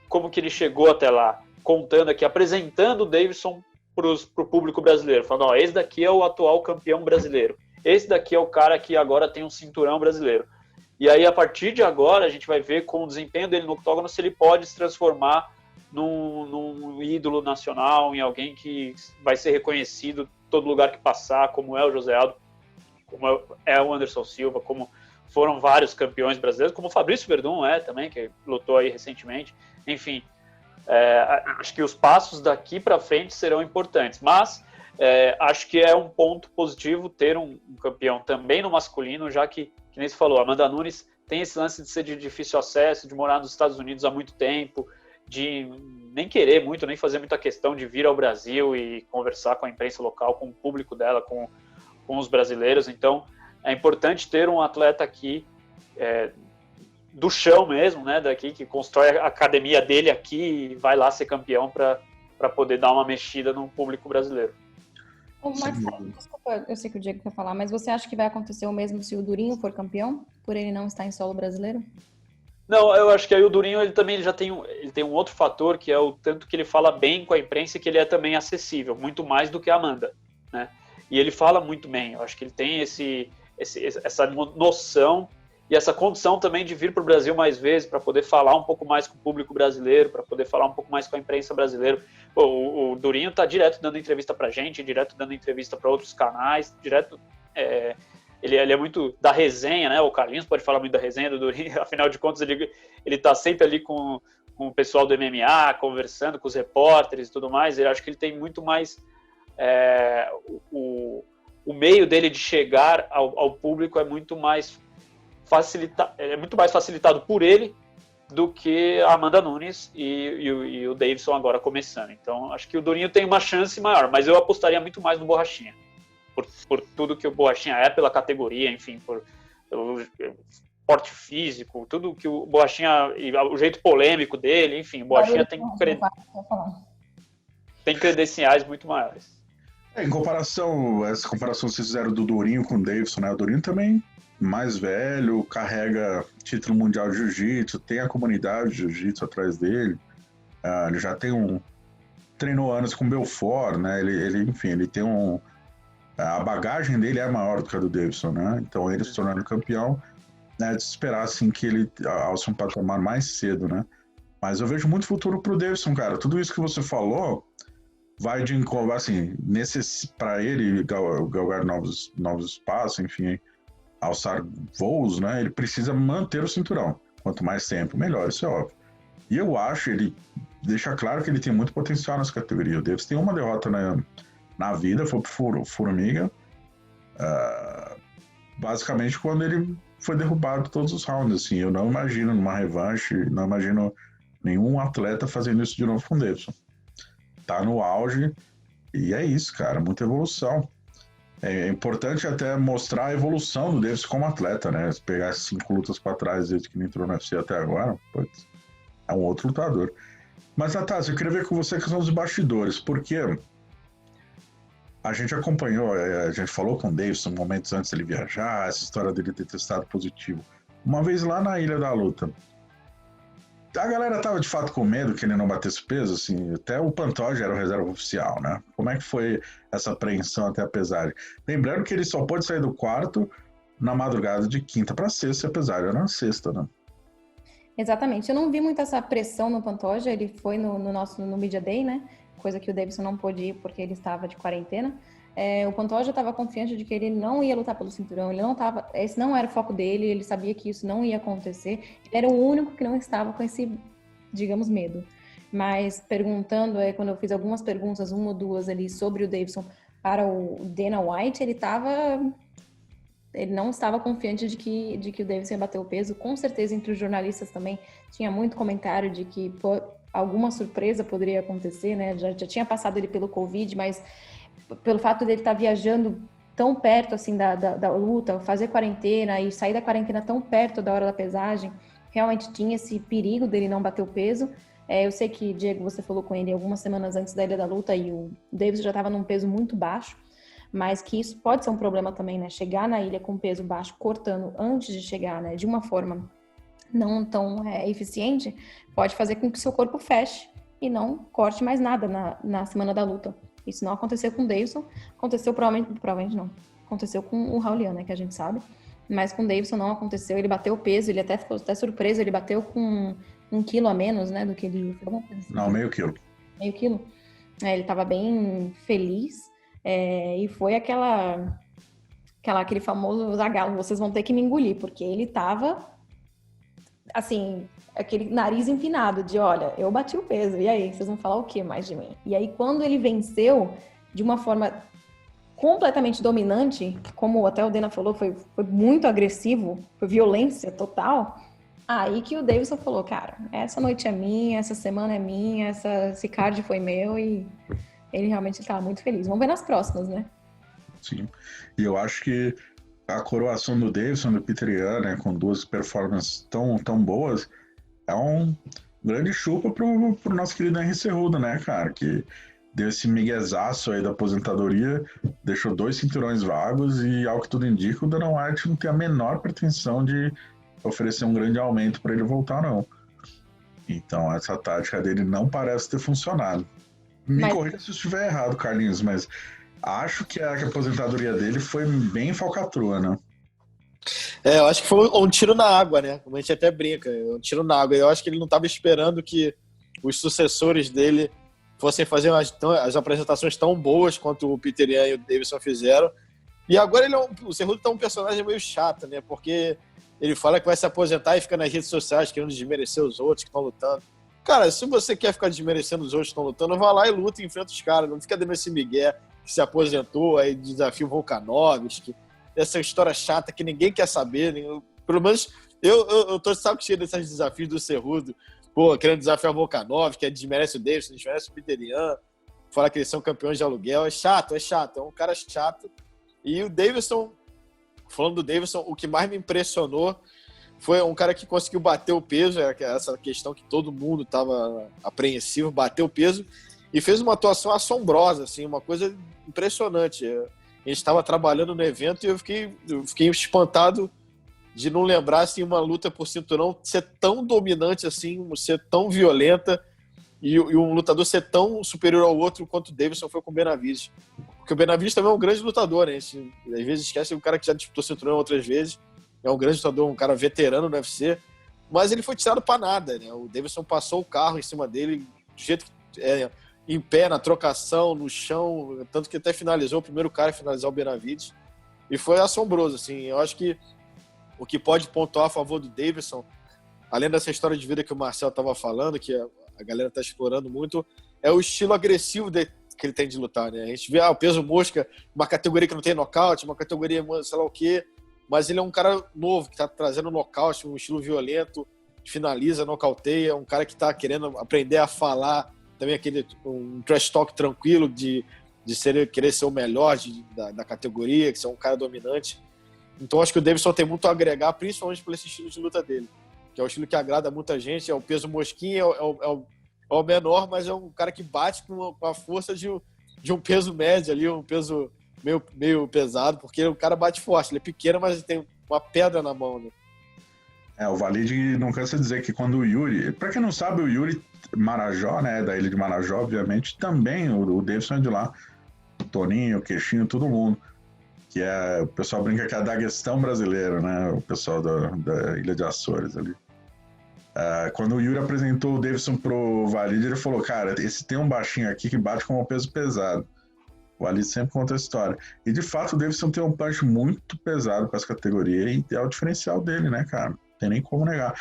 Como que ele chegou até lá, contando aqui, apresentando o Davidson para o público brasileiro, falando, ó, esse daqui é o atual campeão brasileiro, esse daqui é o cara que agora tem um cinturão brasileiro. E aí, a partir de agora, a gente vai ver com o desempenho dele no octógono se ele pode se transformar num ídolo nacional, em alguém que vai ser reconhecido em todo lugar que passar, como é o José Aldo, como é o Anderson Silva, como foram vários campeões brasileiros, como o Fabrício Verdun também, que lutou aí recentemente. Enfim, acho que os passos daqui para frente serão importantes, mas acho que é um ponto positivo ter um campeão também no masculino, já que nem você falou, a Amanda Nunes tem esse lance de ser de difícil acesso, de morar nos Estados Unidos há muito tempo, de nem querer muito, nem fazer muita questão de vir ao Brasil e conversar com a imprensa local, com o público dela, com os brasileiros. Então, é importante ter um atleta aqui do chão mesmo, né, daqui, que constrói a academia dele aqui e vai lá ser campeão para poder dar uma mexida no público brasileiro. Marcelo, desculpa, eu sei que o Diego quer falar, mas você acha que vai acontecer o mesmo se o Durinho for campeão, por ele não estar em solo brasileiro? Não, eu acho que aí o Durinho ele já tem um outro fator, que é o tanto que ele fala bem com a imprensa e que ele é também acessível, muito mais do que a Amanda, né? E ele fala muito bem, eu acho que ele tem essa noção e essa condição também de vir para o Brasil mais vezes, para poder falar um pouco mais com o público brasileiro, para poder falar um pouco mais com a imprensa brasileira. O Durinho está direto dando entrevista para a gente, direto dando entrevista para outros canais, direto... Ele é muito da resenha, né? O Carlinhos pode falar muito da resenha do Durinho, afinal de contas ele está sempre ali com o pessoal do MMA, conversando com os repórteres e tudo mais. Eu acho que ele tem muito mais... o meio dele de chegar ao público é muito mais facilitado por ele do que a Amanda Nunes e o Davidson agora começando. Então, acho que o Durinho tem uma chance maior, mas eu apostaria muito mais no Borrachinha. Por tudo que o Borrachinha é, pela categoria, enfim, pelo porte físico, tudo que o Borrachinha, o jeito polêmico dele, enfim, o Borrachinha tem credenciais muito maiores. Essa comparação que vocês fizeram do Durinho com o Davidson, né? O Durinho também mais velho, carrega título mundial de jiu-jitsu, tem a comunidade de jiu-jitsu atrás dele, ele já tem treinou anos com o Belfort, né? Ele tem a bagagem dele é maior do que a do Davidson, né? Então ele se tornando campeão, né? De se esperar assim que ele alce um patamar mais cedo, né? Mas eu vejo muito futuro pro Davidson, cara. Tudo isso que você falou vai de encontro, assim, para ele galgar novos espaços, enfim, alçar voos, né? Ele precisa manter o cinturão. Quanto mais tempo, melhor, isso é óbvio. E eu acho, ele deixa claro que ele tem muito potencial nessa categoria. O Davidson tem uma derrota na vida, foi pro Formiga, basicamente quando ele foi derrubado todos os rounds, assim. Eu não imagino numa revanche, não imagino nenhum atleta fazendo isso de novo com o Davidson. Tá no auge, e é isso, cara, muita evolução. É importante até mostrar a evolução do Davidson como atleta, né? Se pegar 5 lutas para trás desde que ele entrou no UFC até agora, putz, é um outro lutador. Mas, Natália, eu queria ver com você a questão dos bastidores, porque a gente acompanhou, a gente falou com o Davidson momentos antes dele viajar, essa história dele ter testado positivo. Uma vez lá na Ilha da Luta, a galera tava de fato com medo que ele não batesse peso, assim, até o Pantoja era o reserva oficial, né? Como é que foi essa apreensão até a pesagem? Lembrando que ele só pôde sair do quarto na madrugada de quinta para sexta, e a pesagem era na sexta, né? Exatamente. Eu não vi muito essa pressão no Pantoja, ele foi no Media Day, né? Coisa que o Davidson não pôde ir porque ele estava de quarentena. O Pantoja estava confiante de que ele não ia lutar pelo cinturão, esse não era o foco dele, ele sabia que isso não ia acontecer, ele era o único que não estava com esse, digamos, medo. Mas perguntando, quando eu fiz algumas perguntas, 1 ou 2 ali sobre o Davidson para o Dana White, ele não estava confiante de que o Davidson ia bater o peso. Com certeza entre os jornalistas também tinha muito comentário de que alguma surpresa poderia acontecer, né? Já tinha passado ele pelo Covid, mas pelo fato dele estar viajando tão perto assim da luta, fazer quarentena e sair da quarentena tão perto da hora da pesagem, realmente tinha esse perigo dele não bater o peso. Eu sei que, Diego, você falou com ele algumas semanas antes da ilha da luta e o Davidson já estava num peso muito baixo, mas que isso pode ser um problema também, né? Chegar na ilha com peso baixo, cortando antes de chegar, né? De uma forma não tão eficiente, pode fazer com que seu corpo feche e não corte mais nada na semana da luta. Isso não aconteceu com o Deiveson, aconteceu provavelmente não. Aconteceu com o Raulian, né, que a gente sabe. Mas com o Deiveson não aconteceu, ele bateu o peso, ele até ficou até surpreso, ele bateu com 1 quilo a menos, né, do que ele... Não, meio quilo. Meio quilo. Ele estava bem feliz, e foi aquele famoso Zagallo, vocês vão ter que me engolir, porque ele estava, assim, aquele nariz empinado de, olha, eu bati o peso, e aí, vocês vão falar o que mais de mim? E aí, quando ele venceu de uma forma completamente dominante, como até o Dana falou, foi muito agressivo, foi violência total, aí que o Deiveson falou, cara, essa noite é minha, essa semana é minha, esse card foi meu, e ele realmente estava muito feliz. Vamos ver nas próximas, né? Sim, e eu acho que a coroação do Deiveson, do Peter Yan, né, com 2 performances tão boas, é um grande chupa pro nosso querido Henry Cejudo, né, cara, que deu esse miguezaço aí da aposentadoria, deixou 2 cinturões vagos e, ao que tudo indica, o Dana White não tem a menor pretensão de oferecer um grande aumento para ele voltar, não. Então, essa tática dele não parece ter funcionado. Me corrija se eu estiver errado, Carlinhos, mas acho que a aposentadoria dele foi bem falcatrua, né? Eu acho que foi um tiro na água, né? Como a gente até brinca, um tiro na água. Eu acho que ele não estava esperando que os sucessores dele fossem fazer as apresentações tão boas quanto o Peter Yan e o Deiveson fizeram. E agora o Cejudo tá um personagem meio chato, né? Porque ele fala que vai se aposentar e fica nas redes sociais querendo desmerecer os outros que estão lutando. Cara, se você quer ficar desmerecendo os outros que estão lutando, vai lá e luta e enfrenta os caras. Não fica dando esse migué que se aposentou, aí desafio Volkanovski, essa história chata que ninguém quer saber. Pelo menos eu tô de saco cheio desses desafios do Cejudo. Pô, querendo desafiar o Volkanovski, que desmerece o Davidson, desmerece o Peter Yan, fala que eles são campeões de aluguel. É chato. É um cara chato. E o Deiveson, falando do Deiveson, o que mais me impressionou foi um cara que conseguiu bater o peso, essa questão que todo mundo estava apreensivo, bateu o peso e fez uma atuação assombrosa, assim, uma coisa impressionante. A gente estava trabalhando no evento e eu fiquei espantado de não lembrar assim, uma luta por cinturão ser tão dominante, assim, ser tão violenta e um lutador ser tão superior ao outro quanto o Deiveson foi com o Benavidez. Porque o Benavidez também é um grande lutador, né? A gente, às vezes esquece um cara que já disputou cinturão outras vezes, é um grande lutador, um cara veterano no UFC, mas ele foi tirado para nada, né? O Deiveson passou o carro em cima dele, do jeito que em pé, na trocação, no chão, tanto que até finalizou, o primeiro cara a finalizar o Benavidez, e foi assombroso, assim. Eu acho que o que pode pontuar a favor do Deiveson, além dessa história de vida que o Marcel estava falando, que a galera está explorando muito, é o estilo agressivo que ele tem de lutar, né? A gente vê o peso mosca, uma categoria que não tem nocaute, uma categoria sei lá o quê, mas ele é um cara novo, que está trazendo nocaute, um estilo violento, finaliza, nocauteia, um cara que está querendo aprender a falar, também um trash talk tranquilo de querer ser o melhor da categoria, que ser um cara dominante. Então acho que o Deiveson tem muito a agregar, principalmente por esse estilo de luta dele, que é o estilo que agrada muita gente, é o peso mosquinha, é o menor, mas é um cara que bate com a força de um peso médio ali, um peso meio pesado, porque o cara bate forte, ele é pequeno, mas ele tem uma pedra na mão, né? O Valide não cansa de dizer que quando o Yuri... Pra quem não sabe, o Yuri Marajó, né, da ilha de Marajó, obviamente, também o Deiveson é de lá. O Toninho, o Queixinho, todo mundo. Que o pessoal brinca que é a Daguestão brasileiro, né, o pessoal da ilha de Açores ali. Quando o Yuri apresentou o Deiveson pro Valide, ele falou, cara, tem um baixinho aqui que bate com um peso pesado. O Valide sempre conta a história. E, de fato, o Deiveson tem um punch muito pesado para essa categoria e é o diferencial dele, né, cara? Não tem nem como negar.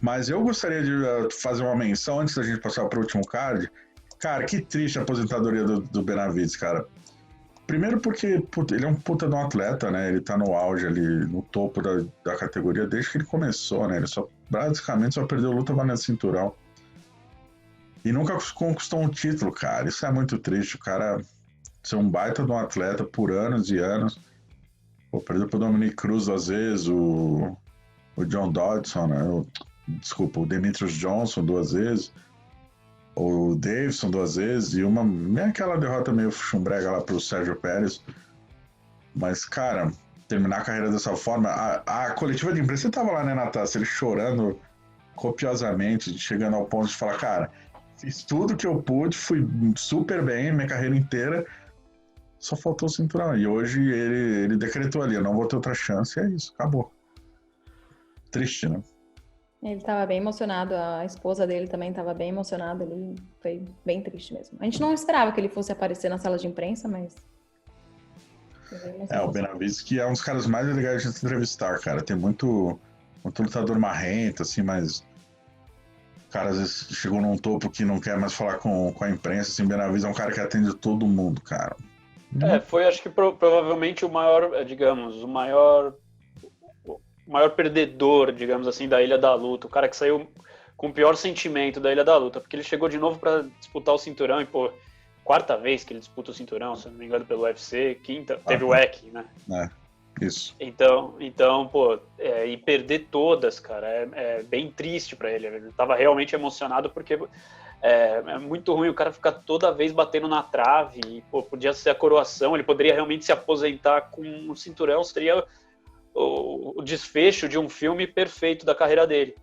Mas eu gostaria de fazer uma menção antes da gente passar para o último card. Cara, que triste a aposentadoria do Benavidez, cara. Primeiro porque ele é um puta de um atleta, né? Ele tá no auge ali, no topo da categoria desde que ele começou, né? Ele basicamente só perdeu luta valendo cinturão. E nunca conquistou um título, cara. Isso é muito triste. O cara ser um baita de um atleta por anos e anos. Perdeu pro Dominic Cruz 2 vezes, o John Dodson, né? O Demetrius Johnson 2 vezes, o Deiveson 2 vezes, e aquela derrota meio chumbrega lá pro Sérgio Pérez. Mas, cara, terminar a carreira dessa forma, a coletiva de imprensa, você tava lá, né, Natácia, ele chorando copiosamente, chegando ao ponto de falar, cara, Fiz tudo que eu pude, fui super bem minha carreira inteira. Só faltou o cinturão. E hoje ele decretou ali, eu não vou ter outra chance, e é isso, acabou. Triste, né? Ele estava bem emocionado, a esposa dele também estava bem emocionada, ele foi bem triste mesmo. A gente não esperava que ele fosse aparecer na sala de imprensa, mas... O Benavidez, que é um dos caras mais legais de entrevistar, cara. Tem muito lutador marrento, assim, mas... O cara às vezes chegou num topo que não quer mais falar com a imprensa, assim, Benavidez é um cara que atende todo mundo, cara. Foi acho que provavelmente o maior, digamos, o maior perdedor, digamos assim, da Ilha da Luta, o cara que saiu com o pior sentimento da Ilha da Luta, porque ele chegou de novo para disputar o cinturão e, pô, quarta vez que ele disputa o cinturão, se não me engano, pelo UFC, quinta, teve o WEC, né? Isso. Então, pô, e perder todas, cara, é bem triste para ele. Ele tava realmente emocionado porque é muito ruim o cara ficar toda vez batendo na trave e, pô, podia ser a coroação, ele poderia realmente se aposentar com um cinturão, seria o desfecho de um filme perfeito da carreira dele.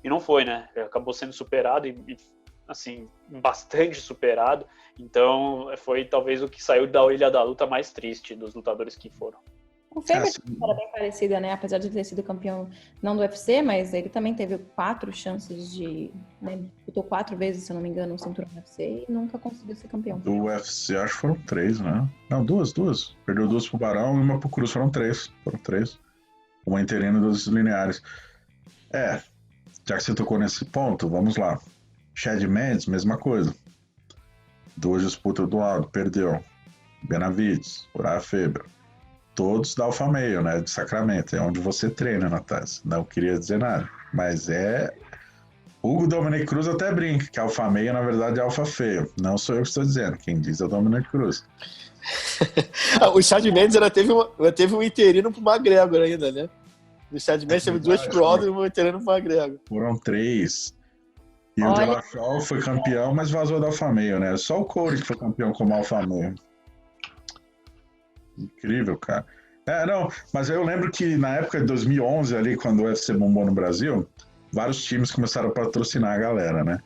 E não foi, né? Ele acabou sendo superado e assim, bastante superado. Então, foi talvez o que saiu da Ilha da Luta mais triste dos lutadores que foram. O Faber era bem parecida, né? Apesar de ter sido campeão não do UFC, mas ele também teve 4 chances de... Né? Lutou 4 vezes, se eu não me engano, no cinturão do UFC e nunca conseguiu ser campeão. Do UFC, acho que foram 3, né? Não, 2. Perdeu 2 pro Barão e uma pro Cruz, foram 3. Uma interina e 2 lineares. Já que você tocou nesse ponto, vamos lá. Chad Mendes, mesma coisa. 2 disputas do lado, perdeu. Benavidez, Uriah Faber. Todos da Alfa Male, né? De Sacramento. É onde você treina, Natália. Não queria dizer nada. Mas Hugo Dominic Cruz até brinca, que Alfa Male, na verdade, é Alfa Feio. Não sou eu que estou dizendo. Quem diz é o Dominic Cruz. O Chad Mendes teve um interino pro McGregor ainda, né? O Chad Mendes teve 2 pro Aldo e um interino pro McGregor. Foram 3. E o Dillashaw foi campeão, mas vazou da Alfa Male, né? Só o Corey que foi campeão como Alfa Male. Incrível, cara. Não, mas eu lembro que na época de 2011, ali, quando o UFC bombou no Brasil, vários times começaram a patrocinar a galera, né?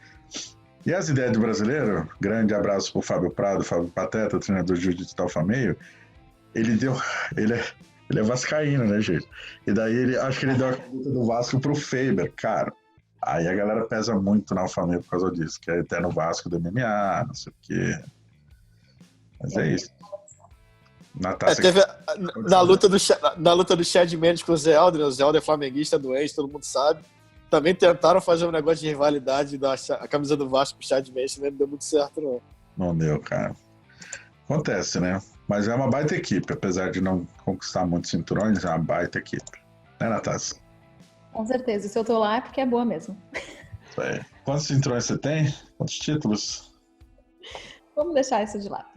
E as ideias do brasileiro, grande abraço pro Fábio Prado, Fábio Pateta, treinador de jiu-jitsu da Alfa Male, ele é vascaíno, né, gente? E daí acho que ele deu a luta do Vasco pro Faber, cara. Aí a galera pesa muito na Alfa Male por causa disso, que é eterno Vasco do MMA, não sei o quê. Mas é isso. Na luta do Chad Mendes com o Zé Aldo, né? O Zé Aldo é flamenguista doente, todo mundo sabe. Também tentaram fazer um negócio de rivalidade da camisa do Vasco pro Chad Mendes, não deu muito certo, não. Não deu, cara. Acontece, né? Mas é uma baita equipe, apesar de não conquistar muitos cinturões, é uma baita equipe. Né, Natália? Com certeza. Se eu tô lá é porque é boa mesmo. Isso aí. Quantos cinturões você tem? Quantos títulos? Vamos deixar isso de lado.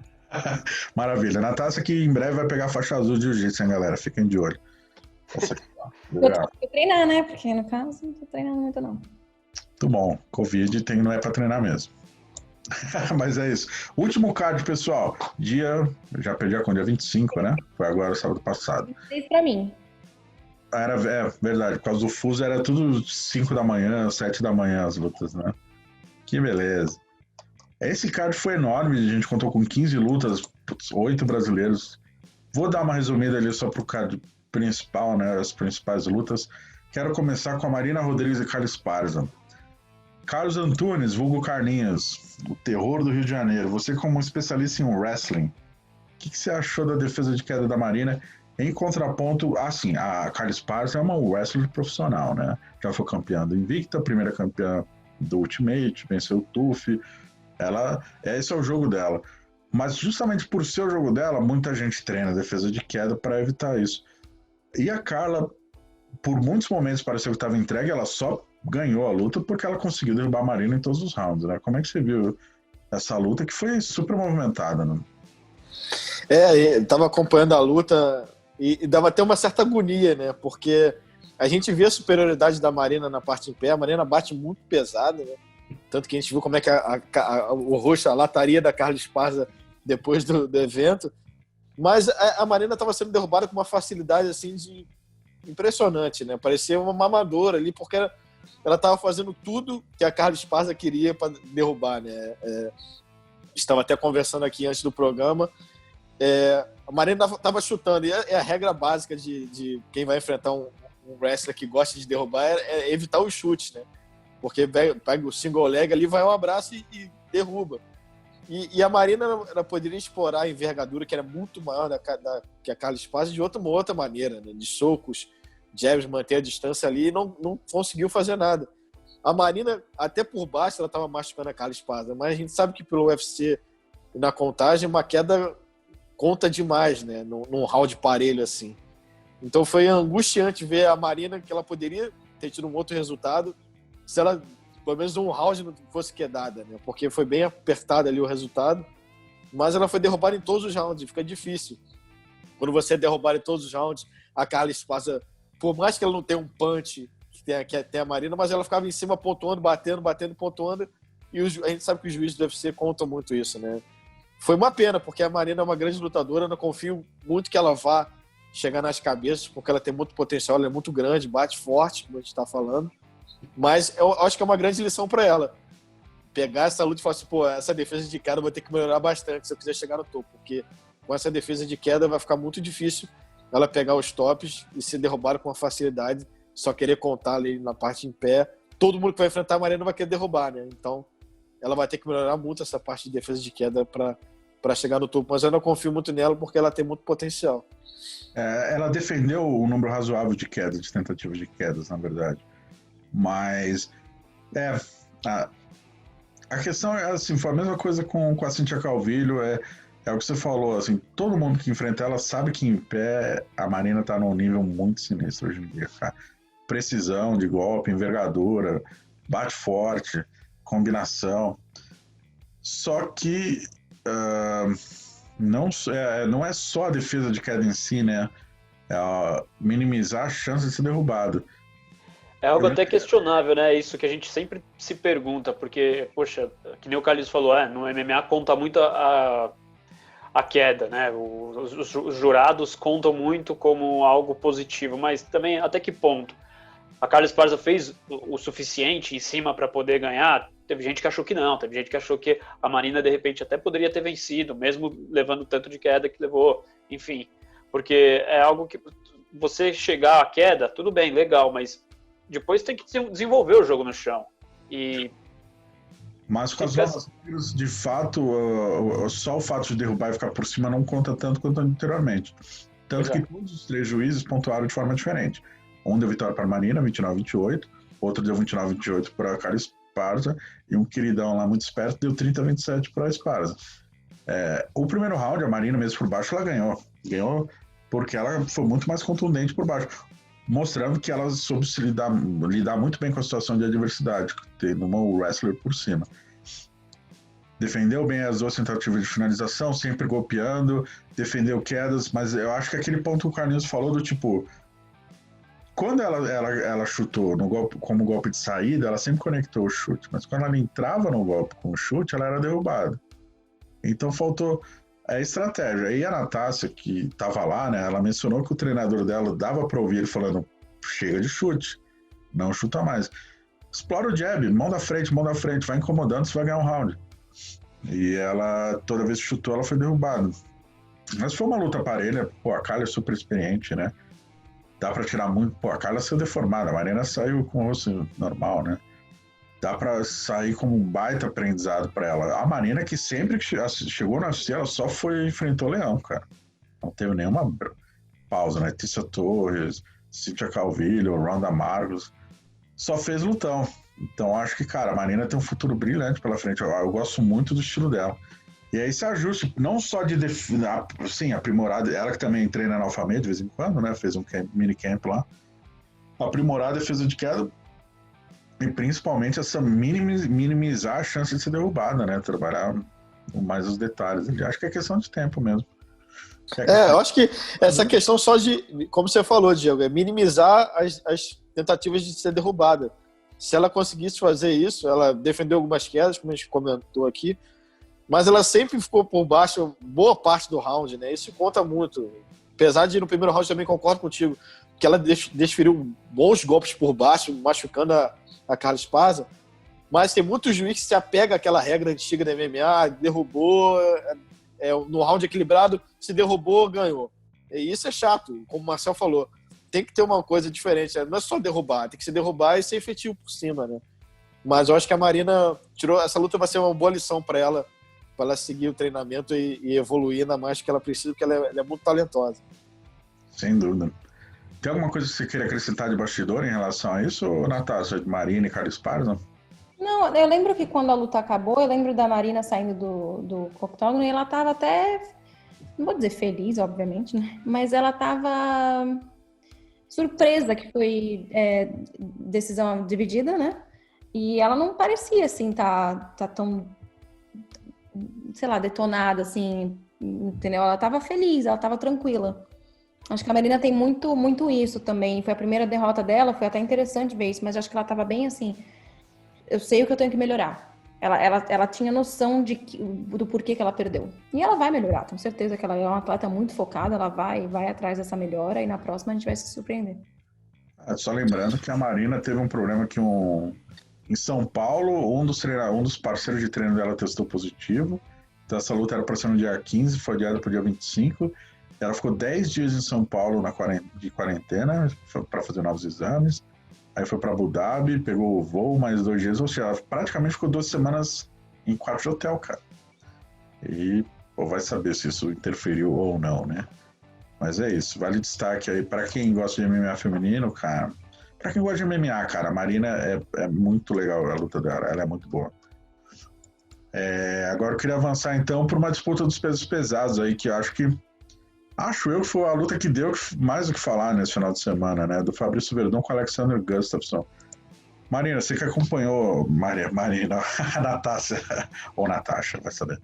Maravilha. Natália que em breve vai pegar a faixa azul de jiu-jitsu, hein, galera? Fiquem de olho. Eu tô treinar, né? Porque no caso não tô treinando muito, não. Muito bom. Covid não é pra treinar mesmo. Mas é isso. Último card, pessoal. Já perdi a conta, dia 25, né? Foi agora, sábado passado. 26 pra mim. Verdade. Por causa do fuso era tudo 5 da manhã, 7 da manhã as lutas, né? Que beleza. Esse card foi enorme, a gente contou com 15 lutas, 8 brasileiros. Vou dar uma resumida ali só pro card principal, né? As principais lutas. Quero começar com a Marina Rodrigues e Carla Esparza. Carlos Antunes, vulgo Carlinhos, o terror do Rio de Janeiro. Você como especialista em wrestling, o que você achou da defesa de queda da Marina? Em contraponto, assim, a Carla Esparza é uma wrestler profissional, né? Já foi campeã do Invicta, primeira campeã do Ultimate, venceu o TUF. Esse é o jogo dela. Mas justamente por ser o jogo dela, muita gente treina defesa de queda para evitar isso. E a Carla, por muitos momentos pareceu que estava entregue, ela só ganhou a luta porque ela conseguiu derrubar a Marina em todos os rounds, né? Como é que você viu essa luta que foi super movimentada, né? Eu tava acompanhando a luta e dava até uma certa agonia, né? Porque a gente vê a superioridade da Marina na parte em pé, a Marina bate muito pesada, né? Tanto que a gente viu como é que o rosto, a lataria da Carla Esparza depois do evento. Mas a Marina estava sendo derrubada com uma facilidade assim impressionante, né? Parecia uma mamadora ali, porque ela estava fazendo tudo que a Carla Esparza queria para derrubar, né? Estava até conversando aqui antes do programa. A Marina estava chutando, e é a regra básica de quem vai enfrentar um wrestler que gosta de derrubar é evitar os chutes, né? Porque pega o single leg ali, vai um abraço e derruba. E a Marina ela poderia explorar a envergadura, que era muito maior que a Carla Esparza, de outra maneira, né? De socos, jabs, manter a distância ali, e não conseguiu fazer nada. A Marina, até por baixo, ela estava machucando a Carla Esparza, mas a gente sabe que pelo UFC, na contagem, uma queda conta demais, né? Num round parelho assim. Então foi angustiante ver a Marina, que ela poderia ter tido um outro resultado se ela, pelo menos um round, não fosse quedada, né? Porque foi bem apertado ali o resultado, mas ela foi derrubada em todos os rounds, fica difícil. Quando você é derrubado em todos os rounds, a Carla Esparza, por mais que ela não tenha um punch que tem a Marina, mas ela ficava em cima pontuando, batendo, pontuando, e a gente sabe que os juízes do UFC contam muito isso, né? Foi uma pena, porque a Marina é uma grande lutadora, eu não confio muito que ela vá chegar nas cabeças, porque ela tem muito potencial, ela é muito grande, bate forte, como a gente está falando, mas eu acho que é uma grande lição para ela. Pegar essa luta e falar assim, pô, essa defesa de queda eu vou ter que melhorar bastante se eu quiser chegar no topo, porque com essa defesa de queda vai ficar muito difícil ela pegar os tops e ser derrubada com uma facilidade, só querer contar ali na parte em pé. Todo mundo que vai enfrentar a Marina vai querer derrubar, né? Então, ela vai ter que melhorar muito essa parte de defesa de queda para chegar no topo. Mas eu não confio muito nela porque ela tem muito potencial. Ela defendeu um número razoável de quedas, de tentativas de quedas, na verdade. Mas a questão é assim, foi a mesma coisa com a Cynthia Calvillo, é o que você falou, assim, todo mundo que enfrenta ela sabe que em pé a Marina tá num nível muito sinistro hoje em dia, cara. Precisão de golpe, envergadura, bate forte, combinação. Só que não é só a defesa de queda em si, né? É minimizar a chance de ser derrubado. É algo até questionável, né? Isso que a gente sempre se pergunta, porque, poxa, que nem o Carlos falou, no MMA conta muito a queda, né? Os jurados contam muito como algo positivo, mas também até que ponto? A Carla Esparza fez o suficiente em cima para poder ganhar? Teve gente que achou que não, teve gente que achou que a Marina, de repente, até poderia ter vencido, mesmo levando tanto de queda que levou, enfim. Porque é algo que você chegar à queda, tudo bem, legal, mas depois tem que desenvolver o jogo no chão. Mas com as novas regras, de fato, só o fato de derrubar e ficar por cima não conta tanto quanto anteriormente. Tanto que todos os 3 juízes pontuaram de forma diferente. Um deu vitória para a Marina, 29-28, outro deu 29-28 para a Carla Esparza, e um queridão lá muito esperto deu 30-27 para a Esparza. O primeiro round, a Marina, mesmo por baixo, ela ganhou. Ganhou porque ela foi muito mais contundente por baixo, mostrando que ela soube se lidar muito bem com a situação de adversidade, tendo uma wrestler por cima. Defendeu bem as 2 tentativas de finalização, sempre golpeando, defendeu quedas, mas eu acho que aquele ponto que o Carlinhos falou do tipo, quando ela chutou no golpe, como golpe de saída, ela sempre conectou o chute, mas quando ela entrava no golpe com o chute, ela era derrubada. Então faltou a estratégia. E a Natácia, que estava lá, né, ela mencionou que o treinador dela dava para ouvir ele falando, chega de chute, não chuta mais. Explora o jab, mão da frente, vai incomodando, você vai ganhar um round. E ela, toda vez que chutou, ela foi derrubada. Mas foi uma luta parelha, a Carla é super experiente, né? Dá pra tirar muito. A Carla saiu deformada, a Marina saiu com o rosto normal, né? Dá pra sair como um baita aprendizado pra ela. A Marina, que sempre que chegou na UFC, ela só enfrentou o Leão, cara. Não teve nenhuma pausa, né? Tícia Torres, Cynthia Calvillo, Ronda Marcos. Só fez lutão. Então acho que, cara, a Marina tem um futuro brilhante pela frente. Eu gosto muito do estilo dela. E aí esse ajuste, não só de aprimorar, ela que também treina na Alpha Med de vez em quando, né? Fez um minicamp lá. Aprimorar a defesa de queda e principalmente essa minimizar a chance de ser derrubada, né? Trabalhar mais os detalhes. Acho que é questão de tempo mesmo. Eu acho que essa questão só de, como você falou, Diego, é minimizar as tentativas de ser derrubada. Se ela conseguisse fazer isso, ela defendeu algumas quedas, como a gente comentou aqui, mas ela sempre ficou por baixo boa parte do round, né? Isso conta muito. Apesar de no primeiro round também concordo contigo, que ela desferiu bons golpes por baixo, machucando a Carla Esparza, mas tem muitos juízes que se apegam àquela regra antiga da MMA, derrubou, no round equilibrado, se derrubou, ganhou. E isso é chato, como o Marcel falou. Tem que ter uma coisa diferente, não é só derrubar, tem que se derrubar e ser efetivo por cima, né? Mas eu acho que a Marina essa luta vai ser uma boa lição para ela seguir o treinamento e evoluir ainda mais que ela precisa, porque ela é muito talentosa. Sem dúvida. Tem alguma coisa que você queria acrescentar de bastidor em relação a isso, Natasha, de Marina e Carla Esparza? Não, eu lembro que quando a luta acabou, eu lembro da Marina saindo do octógono e ela tava até, não vou dizer feliz, obviamente, né? Mas ela tava surpresa que foi decisão dividida, né? E ela não parecia, assim, tá tão, sei lá, detonada, assim, entendeu? Ela tava feliz, ela tava tranquila. Acho que a Marina tem muito, muito isso também. Foi a primeira derrota dela, foi até interessante ver isso, mas acho que ela tava bem assim, eu sei o que eu tenho que melhorar. Ela tinha noção do porquê que ela perdeu. E ela vai melhorar, tenho certeza que ela é uma atleta muito focada, ela vai atrás dessa melhora e na próxima a gente vai se surpreender. Só lembrando que a Marina teve um problema que em São Paulo, um dos parceiros de treino dela testou positivo. Então essa luta era para ser no dia 15, foi adiada para o dia 25. Ela ficou 10 dias em São Paulo de quarentena para fazer novos exames. Aí foi para Abu Dhabi, pegou o voo, mais 2 dias. Ou seja, ela praticamente ficou 2 semanas em quarto de hotel, cara. E vai saber se isso interferiu ou não, né? Mas é isso. Vale destaque aí para quem gosta de MMA feminino, cara. Para quem gosta de MMA, cara, a Marina é muito legal a luta dela. Ela é muito boa. Agora eu queria avançar então para uma disputa dos pesos pesados aí, que eu acho que foi a luta que deu mais o que falar nesse final de semana, né? Do Fabrício Verdun com o Alexander Gustafsson. Marina, você que acompanhou... Marina, a Natasha, ou Natasha, vai saber.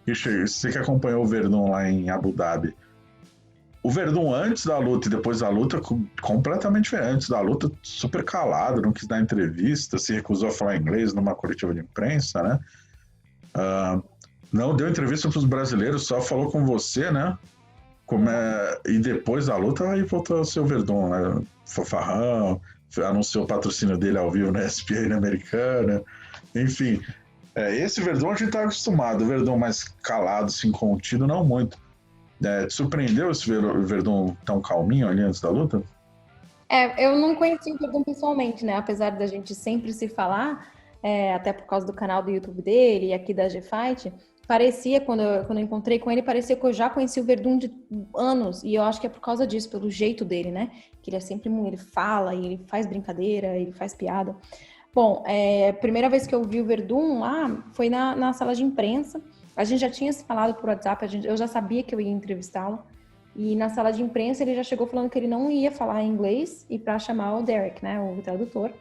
Você que acompanhou o Verdun lá em Abu Dhabi. O Verdun antes da luta e depois da luta, completamente diferente. Antes da luta, super calado, não quis dar entrevista, se recusou a falar inglês numa coletiva de imprensa, né? Não deu entrevista para os brasileiros, só falou com você, né? E depois da luta, aí voltou a ser o Verdun, né? Fofarrão, anunciou o patrocínio dele ao vivo na ESPN americana, enfim. Esse Verdun a gente tá acostumado, o Verdun mais calado, assim, contido, não muito. Te surpreendeu esse Verdun tão calminho ali antes da luta? Eu não conheci o Verdun pessoalmente, né? Apesar da gente sempre se falar, até por causa do canal do YouTube dele e aqui da G-Fight, parecia, quando eu encontrei com ele, parecia que eu já conheci o Verdun de anos, e eu acho que é por causa disso, pelo jeito dele, né? Que ele é sempre, ele fala, ele faz brincadeira, ele faz piada. Bom, a primeira vez que eu vi o Verdun lá foi na sala de imprensa. A gente já tinha se falado por WhatsApp, eu já sabia que eu ia entrevistá-lo, e na sala de imprensa ele já chegou falando que ele não ia falar inglês e para chamar o Derek, né, o tradutor.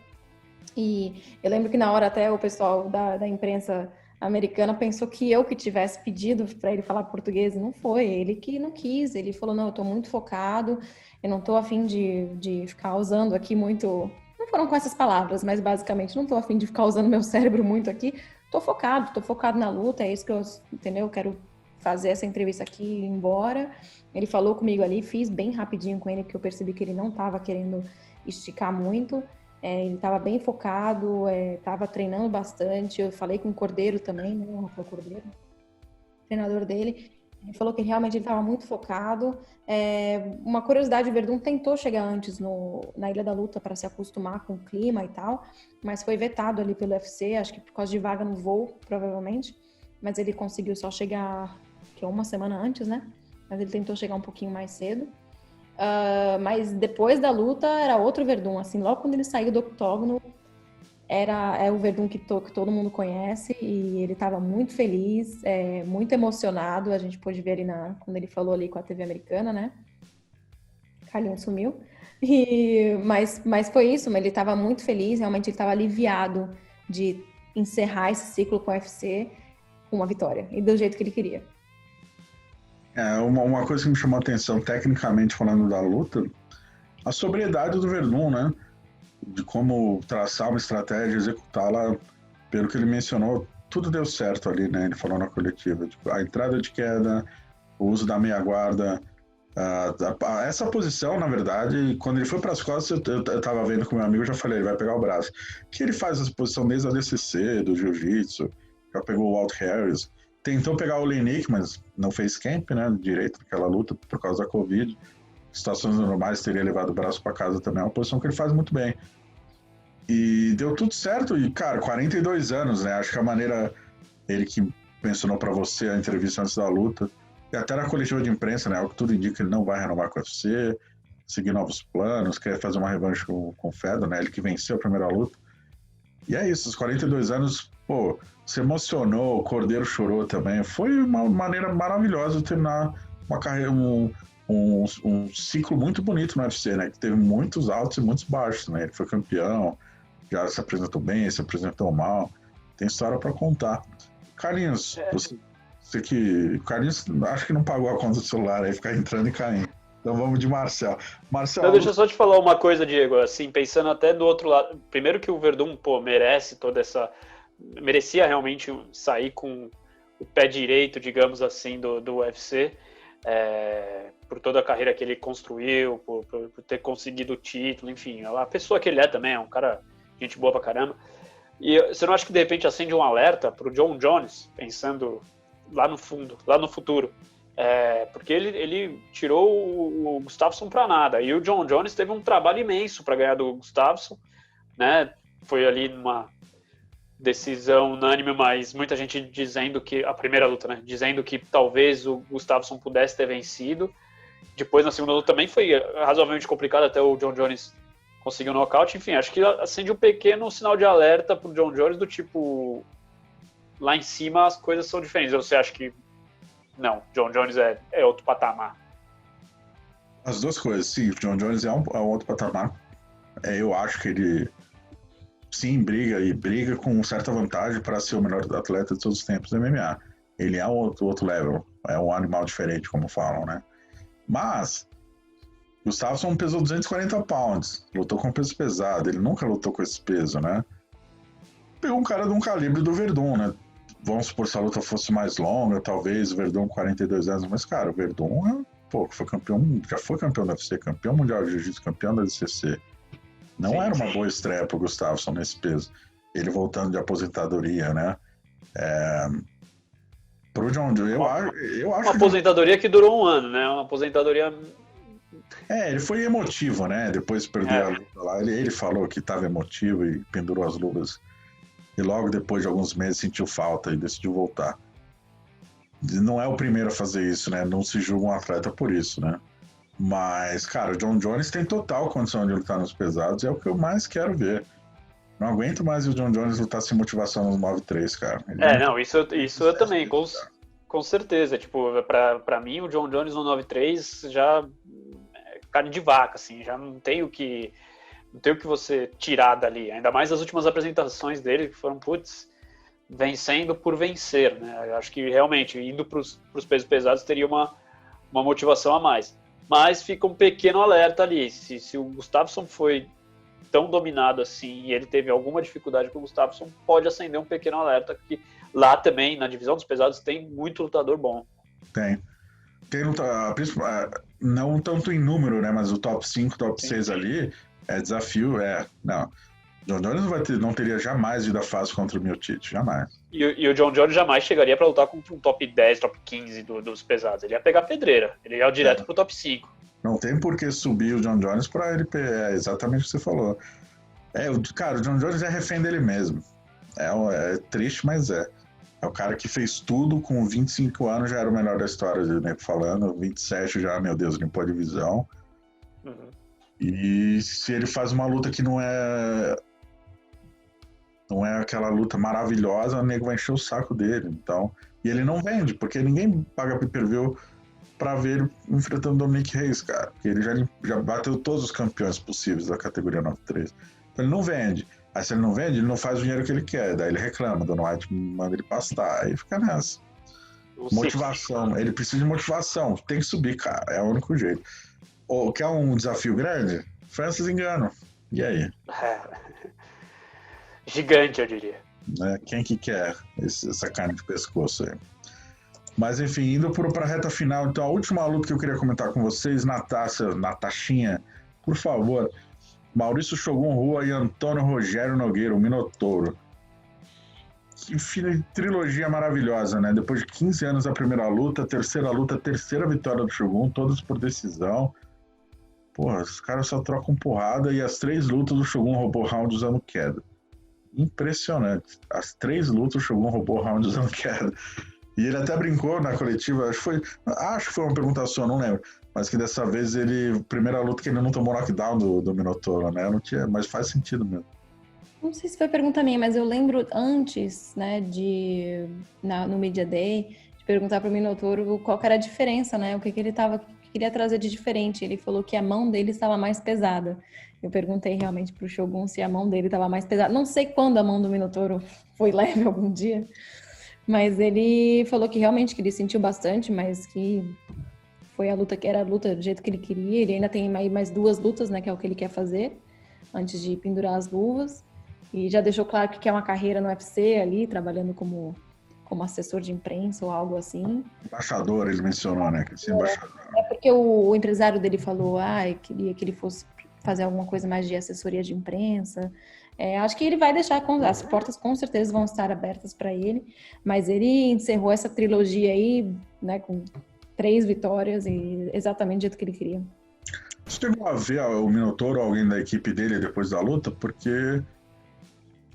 E eu lembro que na hora até o pessoal da imprensa americana pensou que eu que tivesse pedido para ele falar português, e não foi, ele que não quis, ele falou, não, eu tô muito focado, eu não tô a fim de ficar usando aqui muito, não foram com essas palavras, mas basicamente não tô a fim de ficar usando meu cérebro muito aqui, tô focado na luta, é isso que eu, entendeu, quero fazer essa entrevista aqui e ir embora. Ele falou comigo ali, fiz bem rapidinho com ele, porque eu percebi que ele não tava querendo esticar muito. Ele estava bem focado, estava treinando bastante. Eu falei com o Cordeiro também, né? O Rafael Cordeiro, treinador dele. Ele falou que realmente ele estava muito focado. Uma curiosidade, o Verdun tentou chegar antes na Ilha da Luta para se acostumar com o clima e tal, mas foi vetado ali pelo UFC, acho que por causa de vaga no voo, provavelmente. Mas ele conseguiu só chegar, que é uma semana antes, né? Mas ele tentou chegar um pouquinho mais cedo. Mas depois da luta era outro Verdun, assim, logo quando ele saiu do octógono é o Verdun que todo mundo conhece, e ele estava muito feliz, muito emocionado. A gente pôde ver ali quando ele falou ali com a TV americana, né? Carlinhos sumiu. Mas foi isso, ele estava muito feliz, realmente ele estava aliviado de encerrar esse ciclo com o UFC com uma vitória, e do jeito que ele queria. Uma coisa que me chamou a atenção, tecnicamente falando da luta, a sobriedade do Verdun, né? De como traçar uma estratégia, executá-la, pelo que ele mencionou, tudo deu certo ali, né? Ele falou na coletiva. Tipo, a entrada de queda, o uso da meia guarda, Essa posição, na verdade, quando ele foi para as costas, eu tava vendo com meu amigo, eu já falei, ele vai pegar o braço. Que ele faz essa posição desde a DCC, do Jiu-Jitsu, já pegou o Walt Harris, tentou pegar o Lenick, mas não fez camp, né, direito naquela luta por causa da Covid. Situações normais, teria levado o braço para casa também, é uma posição que ele faz muito bem. E deu tudo certo, e cara, 42 anos, né, acho que a maneira, ele que mencionou para você a entrevista antes da luta, e até na coletiva de imprensa, né? O que tudo indica, ele não vai renovar com o UFC, seguir novos planos, quer fazer uma revanche com o Fedor, né? Ele que venceu a primeira luta. E é isso, os 42 anos, pô, se emocionou, o Cordeiro chorou também. Foi uma maneira maravilhosa de terminar uma carreira, um ciclo muito bonito no UFC, né? Que teve muitos altos e muitos baixos, né? Ele foi campeão, já se apresentou bem, se apresentou mal. Tem história para contar. Carlinhos, o Carlinhos acho que não pagou a conta do celular aí, ficar entrando e caindo. Então vamos de Marcel. Então, deixa eu só te falar uma coisa, Diego, assim, pensando até do outro lado. Primeiro que o Verdun, pô, merece toda essa... Merecia realmente sair com o pé direito, digamos assim, do UFC, por toda a carreira que ele construiu, por ter conseguido o título, enfim, a pessoa que ele é também, é um cara, gente boa pra caramba. E você não acha que de repente acende um alerta pro John Jones, pensando lá no fundo, lá no futuro? Porque ele tirou o Gustafsson para nada, e o John Jones teve um trabalho imenso para ganhar do Gustafsson, né? Foi ali numa decisão unânime, mas muita gente dizendo que, a primeira luta, né? Dizendo que talvez o Gustafsson pudesse ter vencido. Depois, na segunda luta também foi razoavelmente complicado, até o John Jones conseguiu um nocaute. Enfim, acho que acende um pequeno sinal de alerta pro John Jones, do tipo, lá em cima as coisas são diferentes. Ou você acha que não, John Jones é outro patamar? As duas coisas, sim, o John Jones é um outro patamar. Eu acho que ele, sim, briga com certa vantagem para ser o melhor atleta de todos os tempos do MMA. Ele é um outro level, é um animal diferente, como falam, né? Mas Gustafsson pesou 240 pounds, lutou com peso pesado, ele nunca lutou com esse peso, né? Pegou um cara de um calibre do Verdun, né? Vamos supor, se a luta fosse mais longa, talvez o Verdun 42 anos, mas cara, o Verdun foi campeão, já foi campeão da UFC, campeão mundial de jiu-jitsu, campeão da DCC. Não era uma boa estreia pro Gustafsson nesse peso. Ele voltando de aposentadoria, né? Pro John Jones, eu acho uma aposentadoria que durou um ano, né? Uma aposentadoria... ele foi emotivo, né? Depois de perder a luta lá, ele falou que estava emotivo e pendurou as luvas. E logo depois de alguns meses sentiu falta e decidiu voltar. Não é o primeiro a fazer isso, né? Não se julga um atleta por isso, né? Mas, cara, o John Jones tem total condição de lutar nos pesados, é o que eu mais quero ver. Não aguento mais o John Jones lutar sem motivação nos 9-3, cara. Não, isso eu também, com certeza. Tipo, pra mim, o John Jones no 9-3 já é carne de vaca, assim, já não tem o que você tirar dali. Ainda mais as últimas apresentações dele, que foram, vencendo por vencer, né? Eu acho que realmente, indo pros pesos pesados, teria uma motivação a mais. Mas fica um pequeno alerta ali. Se o Gustafsson foi tão dominado assim e ele teve alguma dificuldade com o Gustafsson, pode acender um pequeno alerta, que lá também, na divisão dos pesados, tem muito lutador bom. Tem não tanto em número, né? Mas o top 5, top 6 ali é desafio, não. John Jones não teria jamais ido à fase contra o Miocic, jamais. E o John Jones jamais chegaria para lutar contra um top 10, top 15 dos pesados. Ele ia pegar pedreira, ele ia direto pro top 5. Não tem por que subir o John Jones para ele... É exatamente o que você falou. Cara, o John Jones é refém dele mesmo. É triste, mas é. É o cara que fez tudo, com 25 anos já era o melhor da história, né, falando. 27 já, meu Deus, limpou a divisão. Uhum. E se ele faz uma luta que não é aquela luta maravilhosa, o nego vai encher o saco dele. Então, e ele não vende, porque ninguém paga pay-per-view pra ver ele enfrentando o Dominic Reyes, cara. Porque ele já bateu todos os campeões possíveis da categoria 9-3. Então ele não vende. Aí se ele não vende, ele não faz o dinheiro que ele quer. Daí ele reclama, Dana White manda ele pastar. Aí fica nessa. Motivação. Ele precisa de motivação. Tem que subir, cara. É o único jeito. Quer um desafio grande? Francis Ngannou. E aí? Gigante, eu diria. Quem que quer essa carne de pescoço aí? Mas enfim, indo para a reta final, então a última luta que eu queria comentar com vocês, Natachinha, por favor, Maurício Shogun Rua e Antônio Rogério Nogueira, o Minotouro. Que trilogia maravilhosa, né? Depois de 15 anos da primeira luta, terceira vitória do Shogun, todas por decisão. Porra, os caras só trocam porrada e as 3 lutas o Shogun roubou round usando queda. Impressionante. As 3 lutas o Shogun roubou round usando queda. E ele até brincou na coletiva, acho que foi uma pergunta sua, não lembro. Mas que dessa vez primeira luta que ele não tomou knockdown do Minotauro, né? Não tinha, mas faz sentido mesmo. Não sei se foi pergunta minha, mas eu lembro antes, né, no Media Day, de perguntar para o Minotauro qual que era a diferença, né? O que ele queria trazer de diferente. Ele falou que a mão dele estava mais pesada. Eu perguntei realmente para o Shogun se a mão dele estava mais pesada. Não sei quando a mão do Minotauro foi leve algum dia, mas ele falou que realmente que ele sentiu bastante, mas que foi a luta que era a luta do jeito que ele queria. Ele ainda tem mais 2 lutas, né, que é o que ele quer fazer antes de pendurar as luvas. E já deixou claro que quer uma carreira no UFC ali, trabalhando como assessor de imprensa ou algo assim. Embaixador, ele mencionou, né? Que embaixador. É porque o empresário dele falou, queria que ele fosse fazer alguma coisa mais de assessoria de imprensa. Acho que ele vai deixar, as portas com certeza vão estar abertas para ele, mas ele encerrou essa trilogia aí, né, com 3 vitórias e exatamente do jeito que ele queria. Você chegou a ver o Minotauro, alguém da equipe dele depois da luta? Porque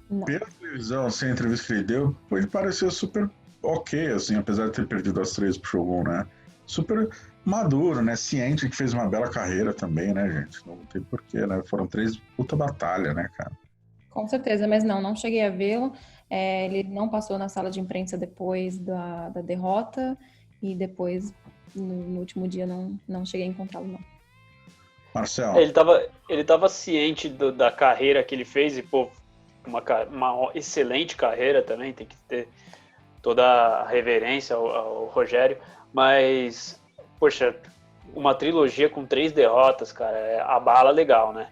Não. Pela televisão, assim, a entrevista que ele deu, ele pareceu super ok, assim, apesar de ter perdido as 3 pro Shogun, né? Super maduro, né? Ciente que fez uma bela carreira também, né, gente? Não tem porquê, né? Foram 3 puta batalha, né, cara? Com certeza, mas não cheguei a vê-lo. Ele não passou na sala de imprensa depois da derrota e depois, no último dia, não cheguei a encontrá-lo, não. Marcelo. Ele tava ciente da carreira que ele fez e, pô, uma excelente carreira também, tem que ter toda a reverência ao Rogério, mas, poxa, uma trilogia com 3 derrotas, cara, abala legal, né?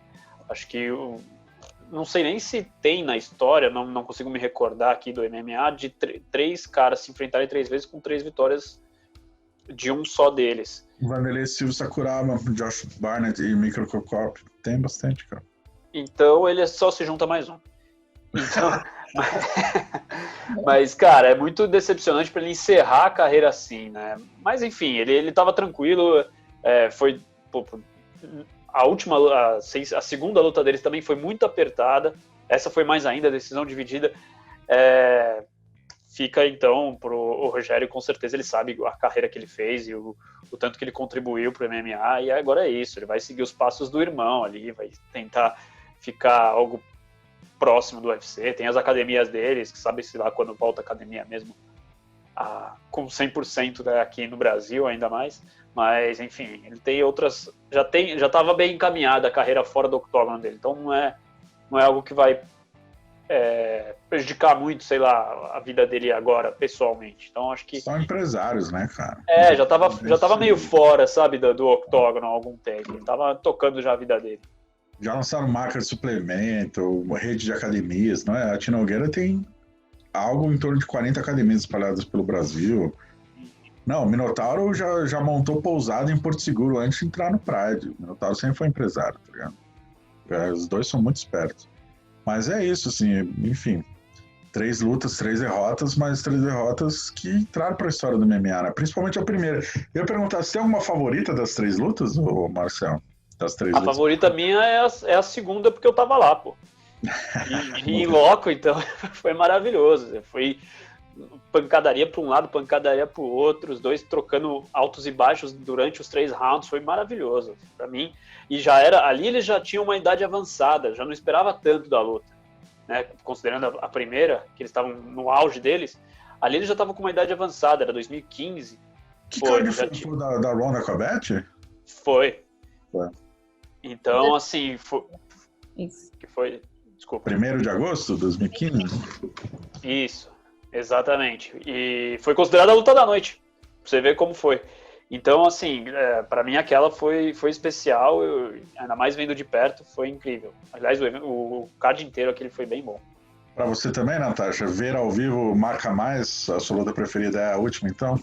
Acho que, não sei nem se tem na história, não consigo me recordar aqui do MMA, de 3 caras se enfrentarem 3 vezes com 3 vitórias de um só deles. Vanderlei Silva, Sakuraba, Josh Barnett e Mikhail Kokop, tem bastante, cara. Então ele só se junta mais um. Então, mas, cara, é muito decepcionante para ele encerrar a carreira assim, né? Mas, enfim, ele tava tranquilo, foi... Pô, a segunda luta deles também foi muito apertada, essa foi mais ainda, decisão dividida. Fica, então, pro Rogério, com certeza ele sabe a carreira que ele fez e o tanto que ele contribuiu pro MMA, e agora é isso, ele vai seguir os passos do irmão ali, vai tentar ficar algo próximo do UFC, tem as academias deles, que sabe-se lá quando volta a academia mesmo, com 100%, né, aqui no Brasil ainda mais, mas enfim, ele tem outras, já estava bem encaminhada a carreira fora do octógono dele, então não é algo que vai prejudicar muito, sei lá, a vida dele agora, pessoalmente, então acho que... São empresários, né, cara? Já tava meio fora, sabe, do octógono há algum tempo, ele tava tocando já a vida dele. Já lançaram marca de suplemento, rede de academias, não é? A Tina Nogueira tem algo em torno de 40 academias espalhadas pelo Brasil. Não, o Minotauro já montou pousada em Porto Seguro antes de entrar no Pride. O Minotauro sempre foi empresário, tá ligado? Os dois são muito espertos. Mas é isso, assim, enfim. 3 lutas, 3 derrotas, mas 3 derrotas que entraram para a história do MMA, né? Principalmente a primeira. Eu ia perguntar, você tem alguma favorita das 3 lutas, ô Marcelo? Das 3 lutas? Favorita minha é a segunda, porque eu tava lá, pô. E em loco, então, foi maravilhoso. Foi pancadaria para um lado, pancadaria para o outro, os dois trocando altos e baixos durante os 3 rounds, foi maravilhoso para mim. E ali eles já tinham uma idade avançada, já não esperava tanto da luta, né? Considerando a primeira, que eles estavam no auge deles, ali eles já estavam com uma idade avançada, era 2015. Que card foi da Ronda com a Beth? Foi. Então, assim, foi... Desculpa. 1º de agosto de 2015? Isso, exatamente. E foi considerada a luta da noite, pra você ver como foi. Então, assim, pra mim aquela foi especial, ainda mais vendo de perto, foi incrível. Aliás, o card inteiro aquele foi bem bom. Pra você também, Natasha, ver ao vivo marca mais? A sua luta preferida é a última, então?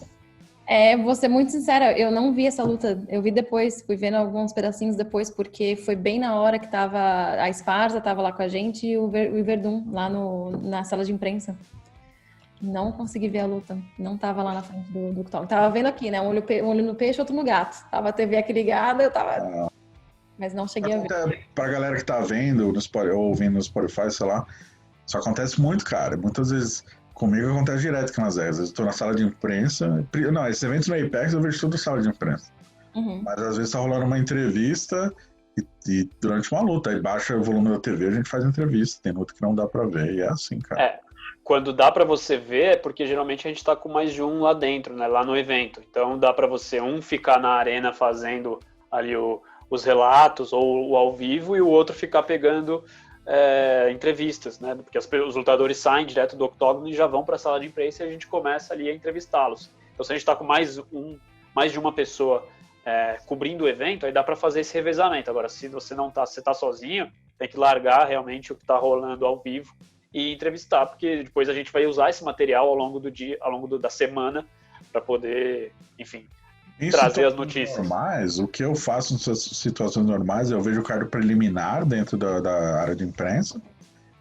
Vou ser muito sincera, eu não vi essa luta, eu vi depois, fui vendo alguns pedacinhos depois, porque foi bem na hora que tava a Esparza, tava lá com a gente, e o Verdun, lá na sala de imprensa. Não consegui ver a luta, não tava lá na frente do octógono. Tava vendo aqui, né, um olho no peixe, outro no gato. Tava a TV aqui ligada, eu tava... Mas não cheguei a ver. Pra galera que tá vendo ou ouvindo no Spotify, sei lá, isso acontece muito, cara. Muitas vezes... Comigo acontece direto aqui nas Vegas. Às vezes eu tô na sala de imprensa. Não, esses eventos no Apex eu vejo tudo na sala de imprensa. Uhum. Mas às vezes tá rolando uma entrevista e durante uma luta. Aí baixa o volume da TV, a gente faz entrevista. Tem luta que não dá pra ver. E é assim, cara. Quando dá pra você ver, é porque geralmente a gente tá com mais de um lá dentro, né? Lá no evento. Então dá pra você ficar na arena fazendo ali os relatos ou o ao vivo e o outro ficar pegando... entrevistas, né? Porque os lutadores saem direto do octógono e já vão para a sala de imprensa e a gente começa ali a entrevistá-los. Então, se a gente está com mais de uma pessoa cobrindo o evento, aí dá para fazer esse revezamento. Agora, se você não tá, se você tá sozinho, tem que largar realmente o que está rolando ao vivo e entrevistar, porque depois a gente vai usar esse material ao longo do dia, ao longo da semana, para poder, enfim, trazer as notícias. Normais, o que eu faço em situações normais, eu vejo o card preliminar dentro da área de imprensa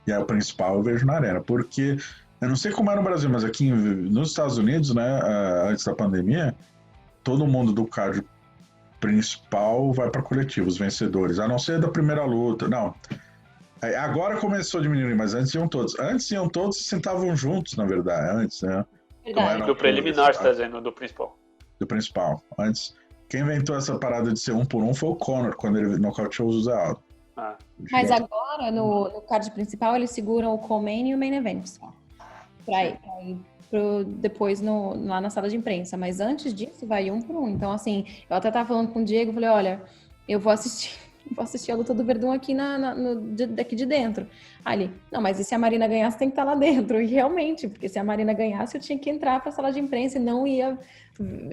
e aí o principal eu vejo na arena, porque eu não sei como é no Brasil, mas aqui nos Estados Unidos, né, antes da pandemia, todo mundo do card principal vai para coletivo, os vencedores, a não ser da primeira luta, não. Agora começou a diminuir, mas antes iam todos. Antes iam todos e sentavam juntos, na verdade, antes, né? Verdade. Do preliminar, você está dizendo, do principal. Do principal. Antes, quem inventou essa parada de ser um por um foi o Conor, quando ele nocauteou o José Aldo. Mas agora, no card principal, eles seguram o co-main e o main event só. Pra ir depois lá na sala de imprensa. Mas antes disso, vai um por um. Então, assim, eu até tava falando com o Diego, falei, olha, eu vou assistir a luta do Verdun aqui daqui de dentro. Aí ele, não, mas e se a Marina ganhasse, tem que estar lá dentro. E realmente, porque se a Marina ganhasse, eu tinha que entrar pra sala de imprensa e não ia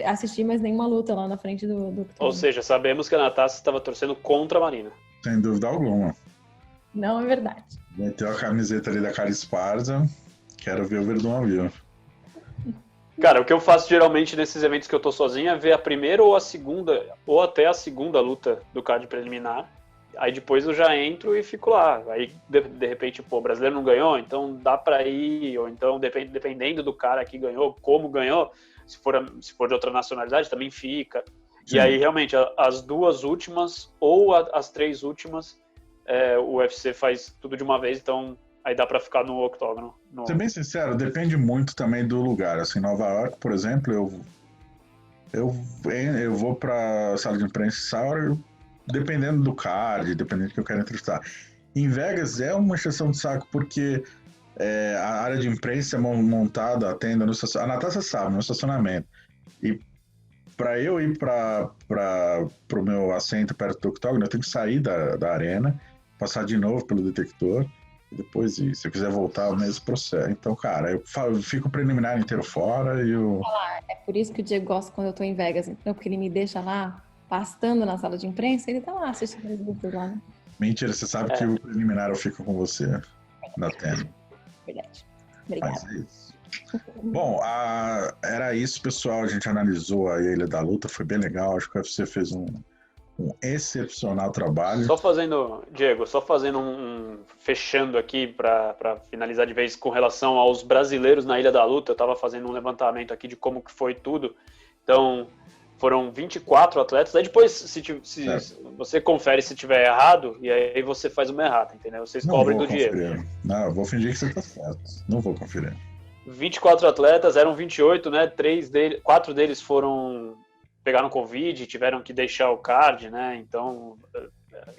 assistir mais nenhuma luta lá na frente do Ou seja, sabemos que a Natasha estava torcendo contra a Marina. Sem dúvida alguma. Não é verdade. Meteu a camiseta ali da Cara Esparza. Quero ver o Verdun ao vivo. Cara, o que eu faço geralmente nesses eventos que eu tô sozinho é ver a primeira ou a segunda, ou até a segunda luta do card preliminar. Aí depois eu já entro e fico lá. Aí, de repente, o brasileiro não ganhou, então dá pra ir. Ou então, dependendo do cara que ganhou, como ganhou, se for de outra nacionalidade, também fica. Sim. E aí, realmente, as duas últimas ou as três últimas, o UFC faz tudo de uma vez, então... Aí dá pra ficar no octógono. Ser bem sincero, depende muito também do lugar. Assim, Nova York, por exemplo, eu vou pra sala de imprensa dependendo do card, dependendo do que eu quero entrevistar. Em Vegas é uma exceção de saco, porque a área de imprensa é montada, a tenda no estacionamento. A Natasha sabe, no estacionamento. E pra eu ir pro meu assento perto do octógono, eu tenho que sair da arena, passar de novo pelo detector. Depois, se eu quiser voltar, o mesmo processo. Então, cara, eu fico o preliminar inteiro fora e o... É por isso que o Diego gosta quando eu tô em Vegas, então, porque ele me deixa lá, pastando na sala de imprensa, ele tá lá assistindo as lutas lá, né? Mentira, você sabe que o preliminar eu fico com você na tela. Verdade. Obrigada. Mas é isso. Bom, era isso, pessoal. A gente analisou a Ilha da Luta, foi bem legal. Acho que o UFC fez um excepcional trabalho. Diego, fechando aqui para finalizar de vez com relação aos brasileiros na Ilha da Luta, eu estava fazendo um levantamento aqui de como que foi tudo. Então, foram 24 atletas. Aí depois, se você confere se tiver errado, e aí você faz uma errata, entendeu? Vocês cobrem do Diego. Não, eu vou fingir que você está certo. Não vou conferir. 24 atletas, eram 28, né? 4 deles pegaram Covid, tiveram que deixar o card, né? Então,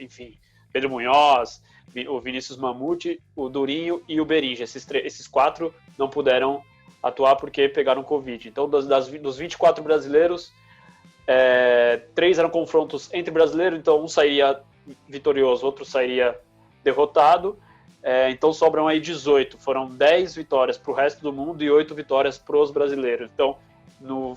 enfim, Pedro Munhoz, o Vinícius Mamute, o Durinho e o Berinja. Esses 4 não puderam atuar porque pegaram Covid. Então, dos 24 brasileiros, 3 eram confrontos entre brasileiros, então um sairia vitorioso, outro sairia derrotado. Então, sobram aí 18. Foram 10 vitórias para o resto do mundo e 8 vitórias para os brasileiros. Então, no